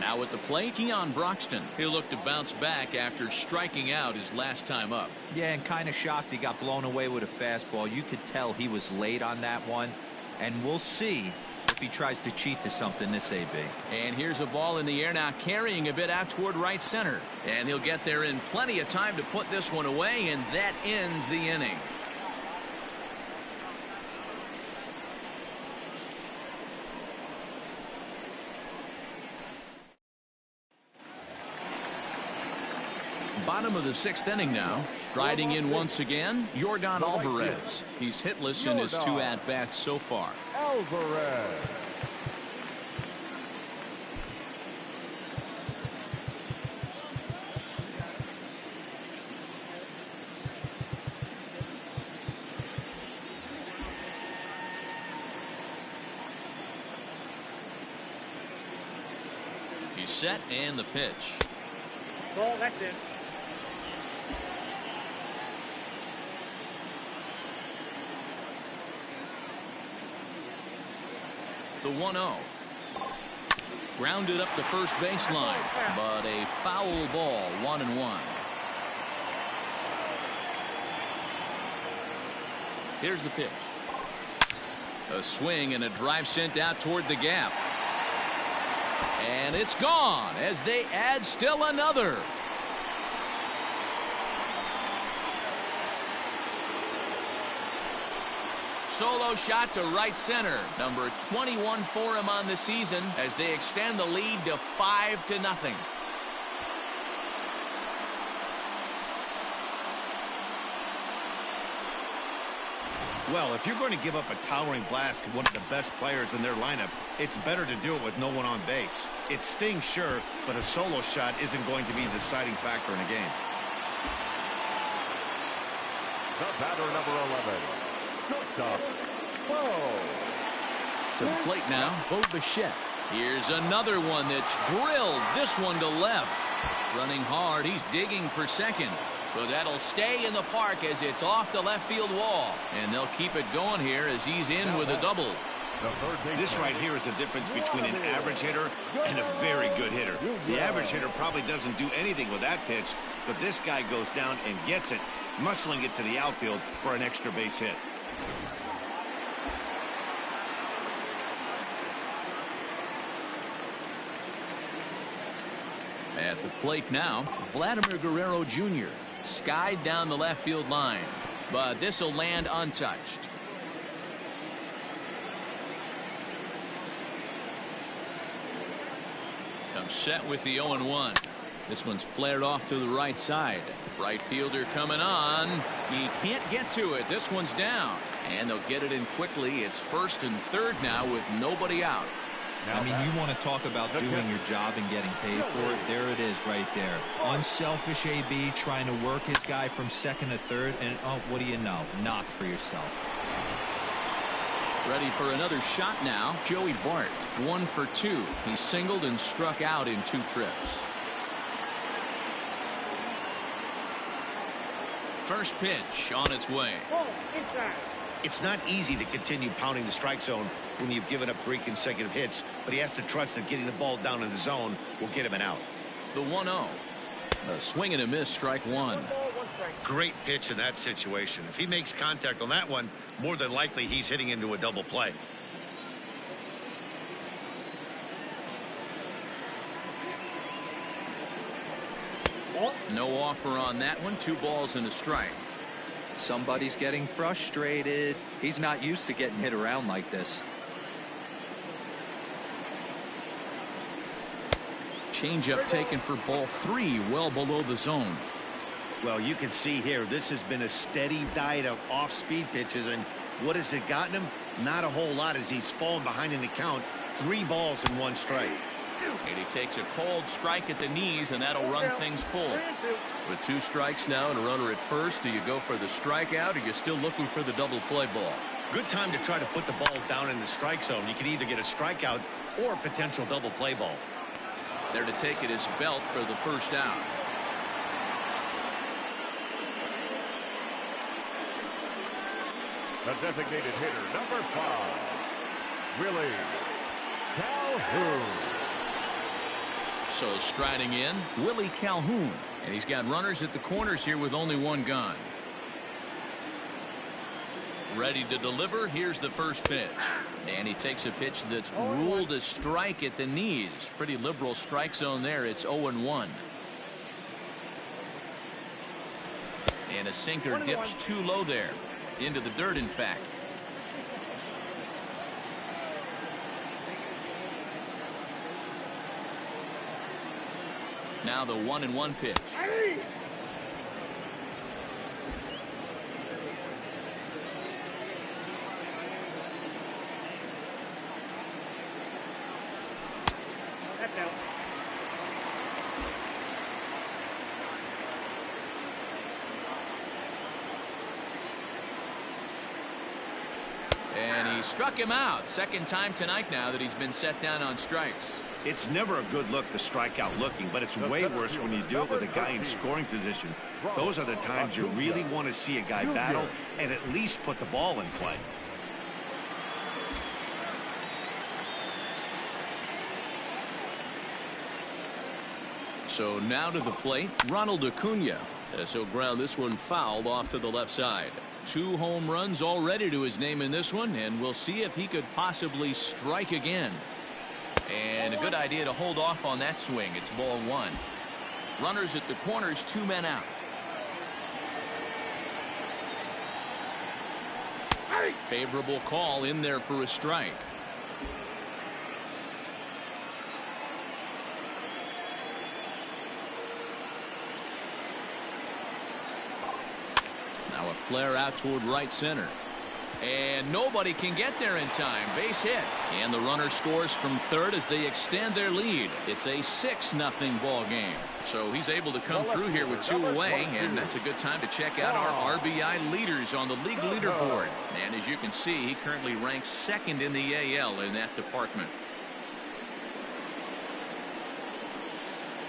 Now at the plate, Keon Broxton. He'll look to bounce back after striking out his last time up. Yeah, and kind of shocked he got blown away with a fastball. You could tell he was late on that one, and we'll see if he tries to cheat to something this AB. And here's a ball in the air now, carrying a bit out toward right center. And he'll get there in plenty of time to put this one away, and that ends the inning. Bottom of the 6th inning now. Striding in once again, Yordan Alvarez. He's hitless in his 2 at-bats so far. Alvarez. He's set, and the pitch. Ball, that's it. The 1-0. Grounded up the first baseline, but a foul ball, 1-1. Here's the pitch. A swing and a drive sent out toward the gap. And it's gone as they add still another. Solo shot to right center. Number 21 for him on the season as they extend the lead to 5-0. Well, if you're going to give up a towering blast to one of the best players in their lineup, it's better to do it with no one on base. It stings, sure, but a solo shot isn't going to be the deciding factor in a game. The batter, number 11. Shortstop, Whoa. To the plate now, Bo Bichette. Here's another one that's drilled. This one to left. Running hard, he's digging for second. But that'll stay in the park as it's off the left field wall. And they'll keep it going here as he's in with a double. This right here is the difference between an average hitter and a very good hitter. The average hitter probably doesn't do anything with that pitch, but this guy goes down and gets it, muscling it to the outfield for an extra base hit. At the plate now, Vladimir Guerrero Jr. skied down the left field line, but this will land untouched. Comes set with the 0-1. This one's flared off to the right side. Right fielder coming on. He can't get to it. This one's down, and they'll get it in quickly. It's first and third now with nobody out. I mean, you want to talk about doing your job and getting paid for it. There it is right there. Unselfish AB trying to work his guy from second to third. And, oh, what do you know? Knock for yourself. Ready for another shot now. Joey Bart, 1 for 2. He singled and struck out in 2 trips. First pitch on its way. It's not easy to continue pounding the strike zone when you've given up 3 consecutive hits, but he has to trust that getting the ball down in the zone will get him an out. The 1-0. A swing and a miss, strike 1. Great pitch in that situation. If he makes contact on that one, more than likely he's hitting into a double play. No offer on that one. 2 balls and a strike. Somebody's getting frustrated. He's not used to getting hit around like this. Changeup taken for ball 3, well below the zone. Well, you can see here, this has been a steady diet of off-speed pitches, and what has it gotten him? Not a whole lot, as he's fallen behind in the count. 3 balls and 1 strike. And he takes a cold strike at the knees, and that'll run things full. With 2 strikes now and a runner at first, do you go for the strikeout, or you're still looking for the double play ball? Good time to try to put the ball down in the strike zone. You can either get a strikeout or a potential double play ball. There to take it is Belt for the first out. The designated hitter, number 5, Willie Calhoun. So striding in, Willie Calhoun. And he's got runners at the corners here with only 1 gone. Ready to deliver. Here's the first pitch. And he takes a pitch that's ruled a strike at the knees. Pretty liberal strike zone there. It's 0-1. And a sinker dips too low there. Into the dirt, in fact. Now the 1-1 pitch. And he struck him out. Second time tonight now that he's been set down on strikes. It's never a good look to strike out looking, but it's way worse when you do it with a guy in scoring position. Those are the times you really want to see a guy battle and at least put the ball in play. So now to the plate, Ronald Cunha. So ground this one fouled off to the left side. 2 home runs already to his name in this one, and we'll see if he could possibly strike again. And a good idea to hold off on that swing. It's ball 1. Runners at the corners, 2 men out. Favorable call in there for a strike. Now a flare out toward right center. And nobody can get there in time. Base hit. And the runner scores from third as they extend their lead. It's a 6-0 ball game. So he's able to come through here with 2 away, and that's a good time to check out our RBI leaders on the league leaderboard. And as you can see, he currently ranks 2nd in the AL in that department.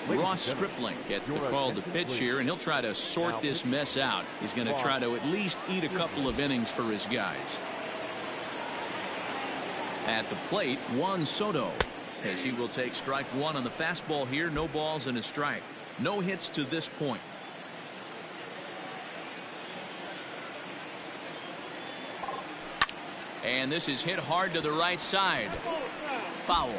Ross Stripling gets the call to pitch here, and he'll try to sort this mess out. He's going to try to at least eat a couple of innings for his guys. At the plate, Juan Soto, as he will take strike 1 on the fastball here. No balls and a strike. No hits to this point. And this is hit hard to the right side. Foul.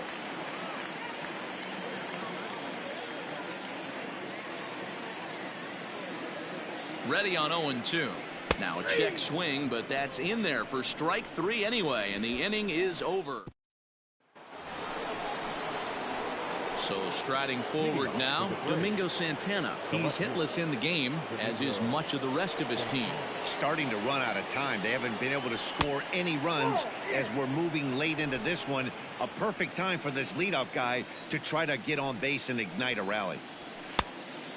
Ready on 0-2. Now a check swing, but that's in there for strike 3 anyway, and the inning is over. So striding forward now, Domingo Santana. He's hitless in the game, as is much of the rest of his team. Starting to run out of time. They haven't been able to score any runs as we're moving late into this one. A perfect time for this leadoff guy to try to get on base and ignite a rally.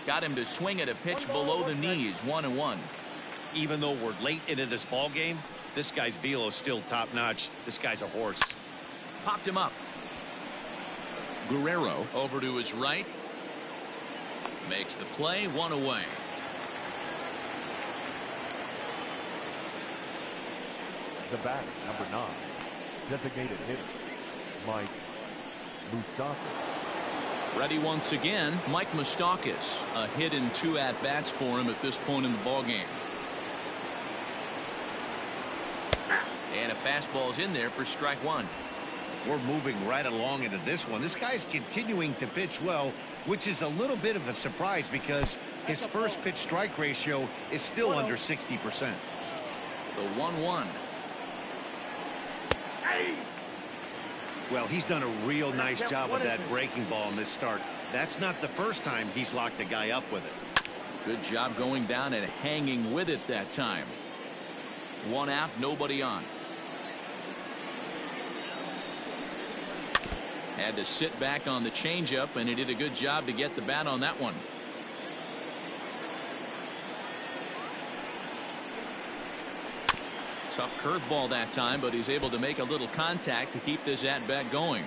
Got him to swing at a pitch below the knees, 1-1. Even though we're late into this ball game, this guy's velo is still top notch. This guy's a horse. Popped him up. Guerrero over to his right. Makes the play, 1 away. The batter, number 9, designated hitter, Mike Moustakas. Ready once again, Mike Moustakas. A hit and 2 at-bats for him at this point in the ballgame. And a fastball's in there for strike 1. We're moving right along into this one. This guy's continuing to pitch well, which is a little bit of a surprise because his first pitch strike ratio is still under 60%. The 1-1. Well, he's done a real nice job with that breaking ball in this start. That's not the first time he's locked a guy up with it. Good job going down and hanging with it that time. 1 out, nobody on. Had to sit back on the changeup, and he did a good job to get the bat on that one. Tough curveball that time, but he's able to make a little contact to keep this at-bat going.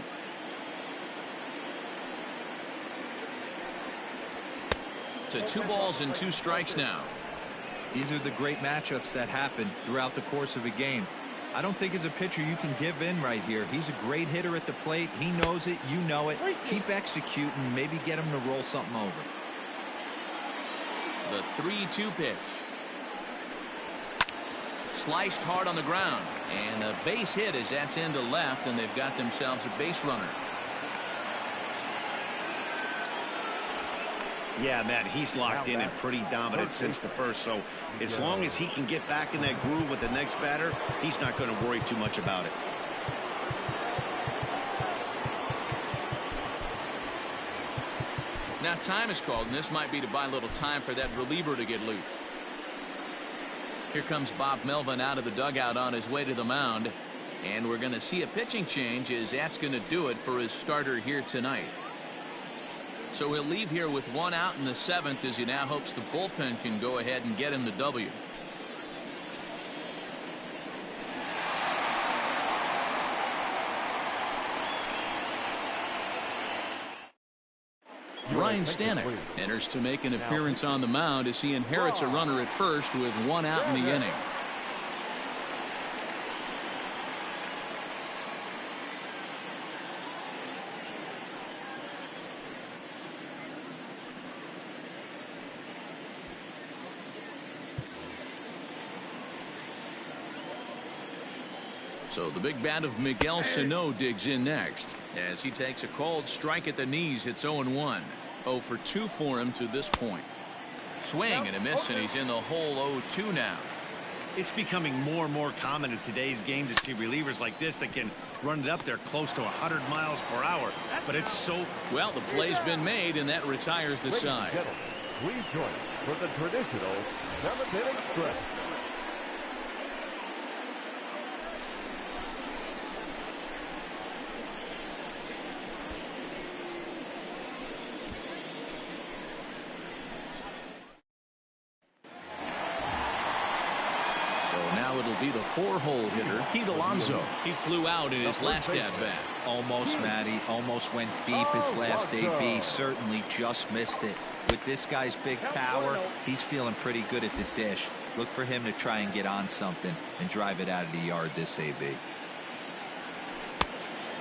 To 2 balls and 2 strikes now. These are the great matchups that happen throughout the course of a game. I don't think as a pitcher you can give in right here. He's a great hitter at the plate. He knows it. You know it. Keep executing. Maybe get him to roll something over. The 3-2 pitch. Sliced hard on the ground. And a base hit as that's into left, and they've got themselves a base runner. Yeah, Matt, he's locked in and pretty dominant since the first. So as long as he can get back in that groove with the next batter, he's not going to worry too much about it. Now time is called, and this might be to buy a little time for that reliever to get loose. Here comes Bob Melvin out of the dugout on his way to the mound. And we're going to see a pitching change as that's going to do it for his starter here tonight. So he'll leave here with 1 out in the 7th as he now hopes the bullpen can go ahead and get him the W. Ryan Stanek enters to make an appearance on the mound as he inherits a runner at first with 1 out in the inning. So the big bat of Miguel Sano digs in next as he takes a called strike at the knees. It's 0-1. 0 for 2 for him to this point. Swing and a miss, and he's in the hole 0-2 now. It's becoming more and more common in today's game to see relievers like this that can run it up there close to 100 miles per hour. But it's so well, the play's been made, and that retires the side. Please join us for the traditional 7th-inning stretch. It'll be the 4-hole hitter, Pete Alonso. He flew out in his last at-bat. Almost, Matty. Almost went deep his last AB. Certainly just missed it. With this guy's big power, he's feeling pretty good at the dish. Look for him to try and get on something and drive it out of the yard this AB.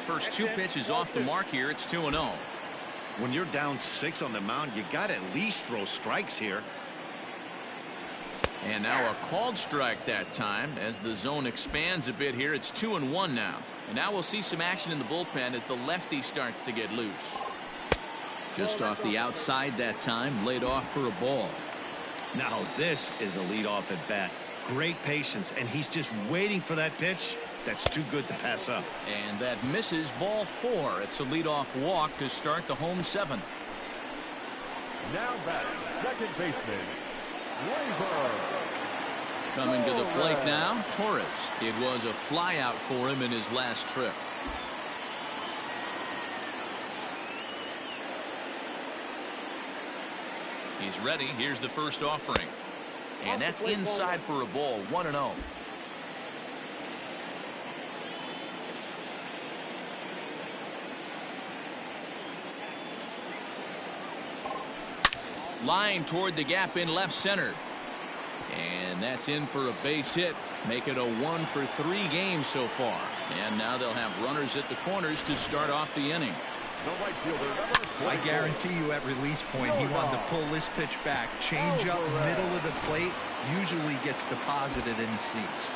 First 2 pitches off the mark here. It's 2-0. When you're down 6 on the mound, you got to at least throw strikes here. And now a called strike that time as the zone expands a bit here. It's 2-1 now. And now we'll see some action in the bullpen as the lefty starts to get loose. Just off the outside that time, laid off for a ball. Now this is a leadoff at bat. Great patience, and he's just waiting for that pitch. That's too good to pass up. And that misses, ball 4. It's a leadoff walk to start the home 7th. Now back, second baseman, Labor. Coming to the plate now, Torres. It was a flyout for him in his last trip. He's ready. Here's the first offering. And that's inside for a ball. 1-0. Line toward the gap in left center. And that's in for a base hit. Make it a 1-for-3 game so far. And now they'll have runners at the corners to start off the inning. I guarantee you at release point he wanted to pull this pitch back. Change up middle of the plate usually gets deposited in the seats.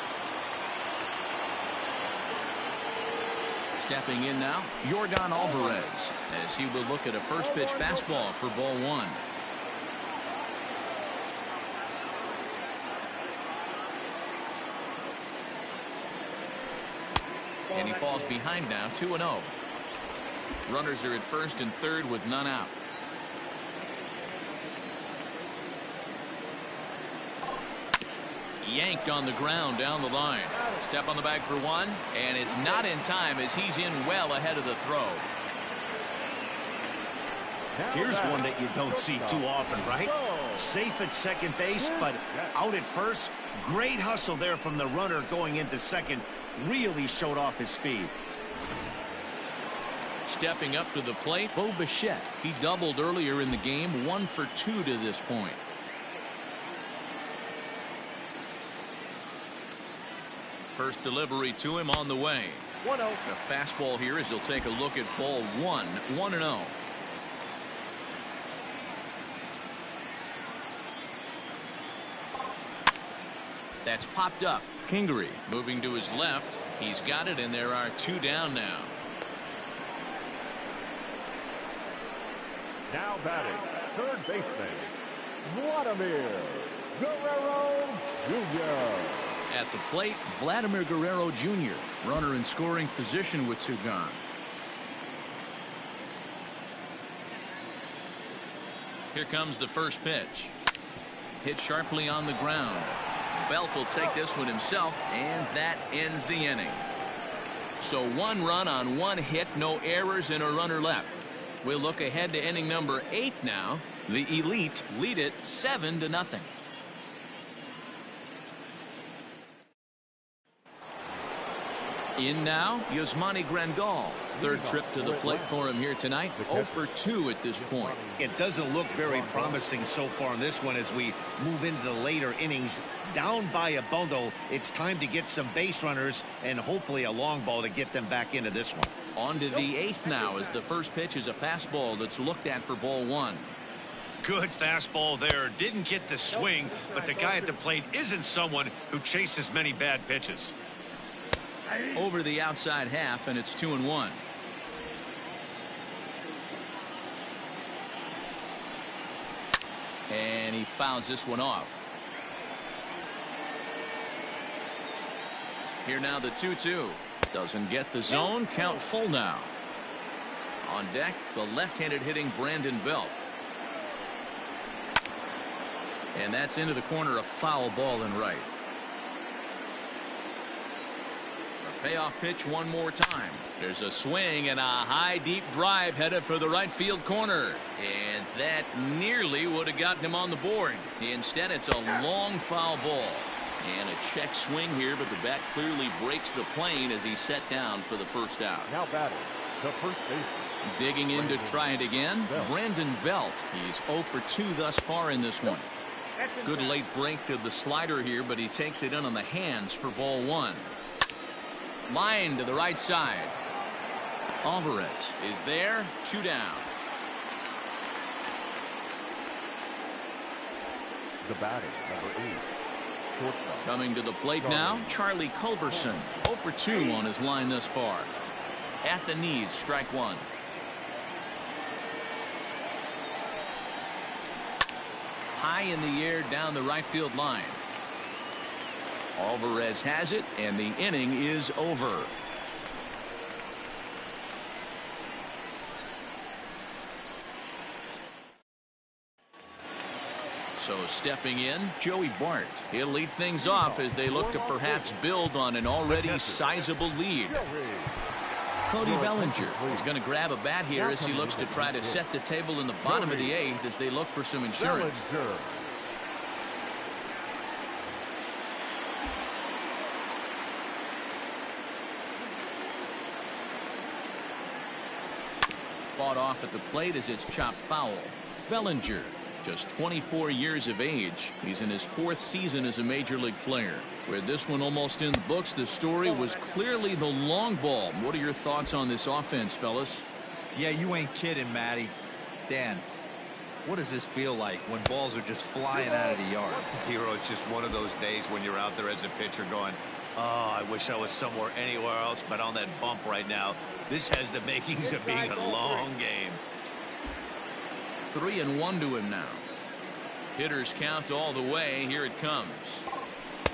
Stepping in now, Yordan Alvarez, as he will look at a first pitch fastball for ball 1. And he falls behind now, 2-0. Runners are at first and third with none out. Yanked on the ground down the line. Step on the bag for 1, and it's not in time as he's in well ahead of the throw. Here's one that you don't see too often, right? Safe at second base, but out at first. Great hustle there from the runner going into second. Really showed off his speed. Stepping up to the plate, Bo Bichette. He doubled earlier in the game, 1 for 2 to this point. First delivery to him on the way. 1-0. The fastball here as he'll take a look at ball 1, 1-0. That's popped up. Kingery moving to his left. He's got it, and there are 2 down now. Now batting, third baseman, Vladimir Guerrero Jr. At the plate, Vladimir Guerrero Jr. Runner in scoring position with 2 gone. Here comes the first pitch. Hit sharply on the ground. Belt will take this one himself, and that ends the inning. So 1 run on 1 hit, no errors, and a runner left. We'll look ahead to inning number 8 now. The Elite lead it 7-0. In now, Yasmani Grandal. Third trip to the plate for him here tonight. 0 for 2 at this point. It doesn't look very promising so far in this one as we move into the later innings. Down by a bundle, it's time to get some base runners and hopefully a long ball to get them back into this one. On to the 8th now as the first pitch is a fastball that's looked at for ball 1. Good fastball there. Didn't get the swing, but the guy at the plate isn't someone who chases many bad pitches. Over the outside half, and it's 2-1. And he fouls this one off. Here now the 2-2. Doesn't get the zone. Count full now. On deck, the left-handed hitting Brandon Belt. And that's into the corner, a foul ball in right. A payoff pitch one more time. There's a swing and a high deep drive headed for the right field corner. And that nearly would have gotten him on the board. Instead, it's a long foul ball. And a check swing here, but the bat clearly breaks the plane as he's set down for the first out. Now batting, the first baseman. Digging in to try it again, Brandon Belt. He's 0 for 2 thus far in this one. Good late break to the slider here, but he takes it in on the hands for ball 1. Line to the right side. Alvarez is there, 2 down. The batting, number 8. Shortstop. Coming to the plate now, Charlie Culberson. 0 for 2 on his line thus far. At the knees, strike 1. high in the air down the right field line. Alvarez has it, and the inning is over. So stepping in, Joey Bart. He'll lead things off as they look to perhaps build on an already sizable lead. Cody Bellinger is going to grab a bat here as he looks to try to set the table in the bottom of the 8th as they look for some insurance. Fought off at the plate as it's chopped foul. Bellinger, just 24 years of age. He's in his 4th season as a major league player. With this one almost in the books, the story was clearly the long ball. What are your thoughts on this offense, fellas? Yeah, you ain't kidding, Matty. Dan, what does this feel like when balls are just flying out of the yard? Hero, it's just one of those days when you're out there as a pitcher going, oh, I wish I was somewhere anywhere else but on that bump right now. This has the makings of being a long game. 3-1 to him now. Hitters count all the way. Here it comes.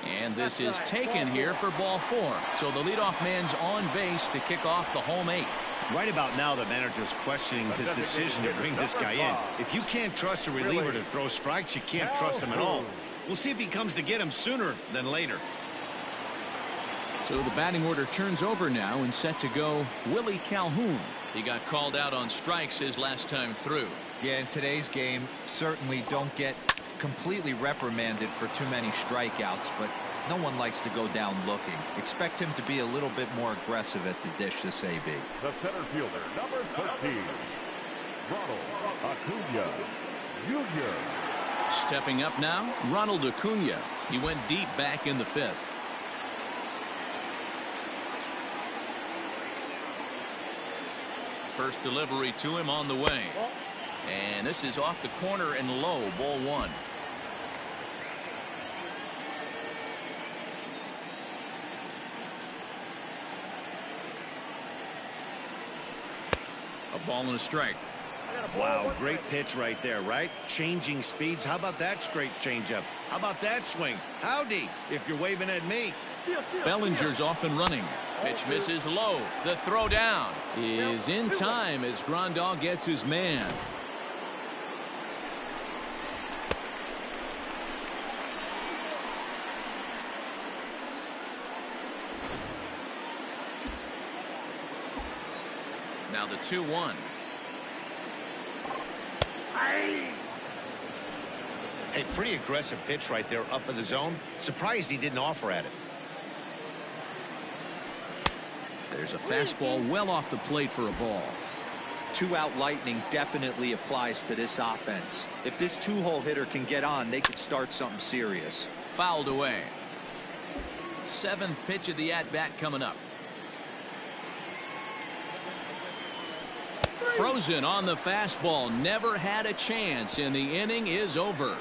And this is taken here for ball 4. So the leadoff man's on base to kick off the home 8th. Right about now, the manager's questioning his decision to bring this guy in. If you can't trust a reliever to throw strikes, you can't trust him at all. We'll see if he comes to get him sooner than later. So the batting order turns over now, and set to go Willie Calhoun. He got called out on strikes his last time through. Yeah, in today's game, certainly don't get completely reprimanded for too many strikeouts, but no one likes to go down looking. Expect him to be a little bit more aggressive at the dish this AB. The center fielder, number 13, Ronald Cunha Jr. Stepping up now, Ronald Cunha. He went deep back in the 5th. First delivery to him on the way. And this is off the corner and low, ball 1. A ball and a strike. Wow, great pitch right there, right? Changing speeds. How about that straight changeup? How about that swing? Howdy, if you're waving at me. Bellinger's off and running. Pitch misses low. The throw down is in time as Grandal gets his man. Now the 2-1. Hey, pretty aggressive pitch right there up in the zone. Surprised he didn't offer at it. There's a fastball well off the plate for a ball. 2-out lightning definitely applies to this offense. If this 2-hole hitter can get on, they could start something serious. Fouled away. 7th pitch of the at-bat coming up. Frozen on the fastball. Never had a chance, and the inning is over.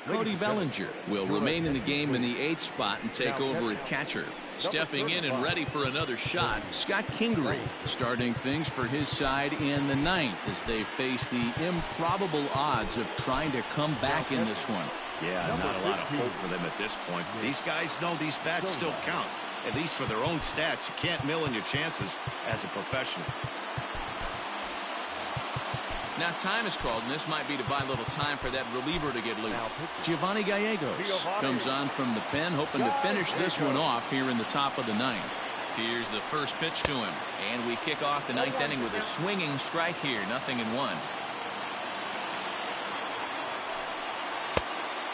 Cody Bellinger will remain in the game in the 8th spot and take over at catcher. Stepping in and ready for another shot, Scott Kingery starting things for his side in the 9th as they face the improbable odds of trying to come back in this one. Yeah, not a lot of hope for them at this point. These guys know these bats still count, at least for their own stats. You can't mill in your chances as a professional. Now time is called, and this might be to buy a little time for that reliever to get loose. Giovanni Gallegos comes on from the pen, hoping to finish this one off here in the top of the 9th. Here's the first pitch to him, and we kick off the 9th inning with a swinging strike here, 0-1.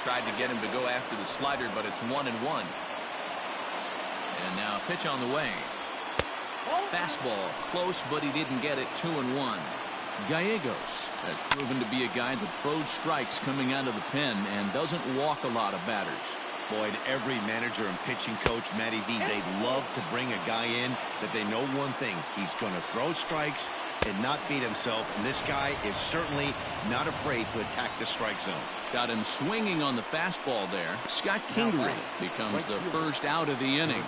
Tried to get him to go after the slider, but it's 1-1. And now a pitch on the way. Fastball close, but he didn't get it. 2-1. Gallegos has proven to be a guy that throws strikes coming out of the pen and doesn't walk a lot of batters. Boyd, every manager and pitching coach, Matty V, they'd love to bring a guy in that they know one thing. He's going to throw strikes and not beat himself. And this guy is certainly not afraid to attack the strike zone. Got him swinging on the fastball there. Scott Kingery becomes the first out of the inning.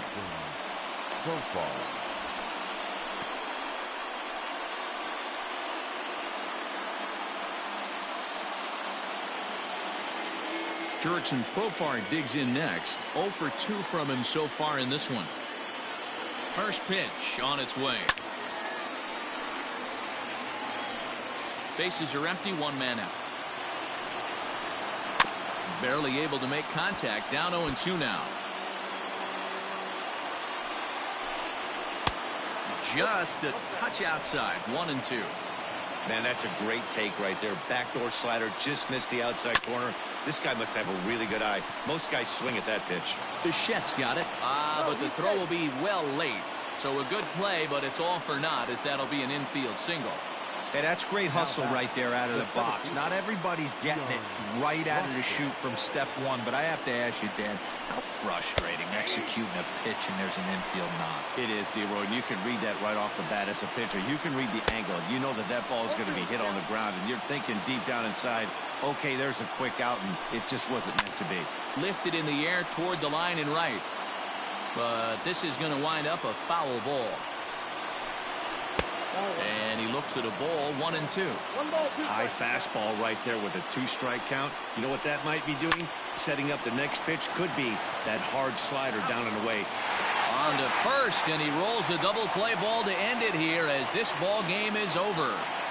Jurickson Profar digs in next. 0 for 2 from him so far in this one. First pitch on its way. Bases are empty, 1 man out. Barely able to make contact. Down 0-2 now. Just a touch outside. 1-2. Man, that's a great take right there. Backdoor slider just missed the outside corner. This guy must have a really good eye. Most guys swing at that pitch. Bichette's got it. But the throw will be well late. So a good play, but it's all for naught, as that'll be an infield single. Hey, that's great hustle right there out of the box. Not everybody's getting it right out of the chute from step one, but I have to ask you, Dan, how frustrating executing a pitch and there's an infield knock. It is, D-Roy, and you can read that right off the bat as a pitcher. You can read the angle. You know that that ball is going to be hit on the ground, and you're thinking deep down inside, okay, there's a quick out, and it just wasn't meant to be. Lifted in the air toward the line and right. But this is going to wind up a foul ball. And he looks at a ball. 1-2. High fastball right there with a 2-strike count. You know what that might be doing? Setting up the next pitch. Could be that hard slider down and away. On to first, and he rolls the double play ball to end it here as this ball game is over.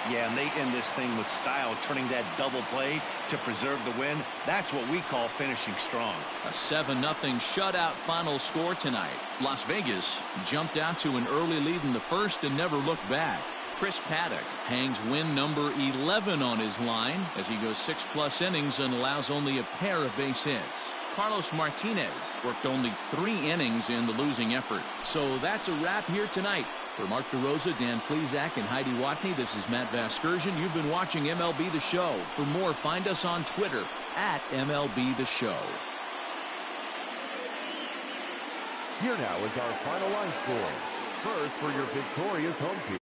Yeah, and they end this thing with style, turning that double play to preserve the win. That's what we call finishing strong. A 7-0 shutout final score tonight. Las Vegas jumped out to an early lead in the first and never looked back. Chris Paddock hangs win number 11 on his line as he goes 6+ innings and allows only a pair of base hits. Carlos Martinez worked only 3 innings in the losing effort. So that's a wrap here tonight. For Mark DeRosa, Dan Plesac, and Heidi Watney, this is Matt Vasgersian. You've been watching MLB The Show. For more, find us on Twitter at MLB The Show. Here now is our final line score. First for your victorious home team.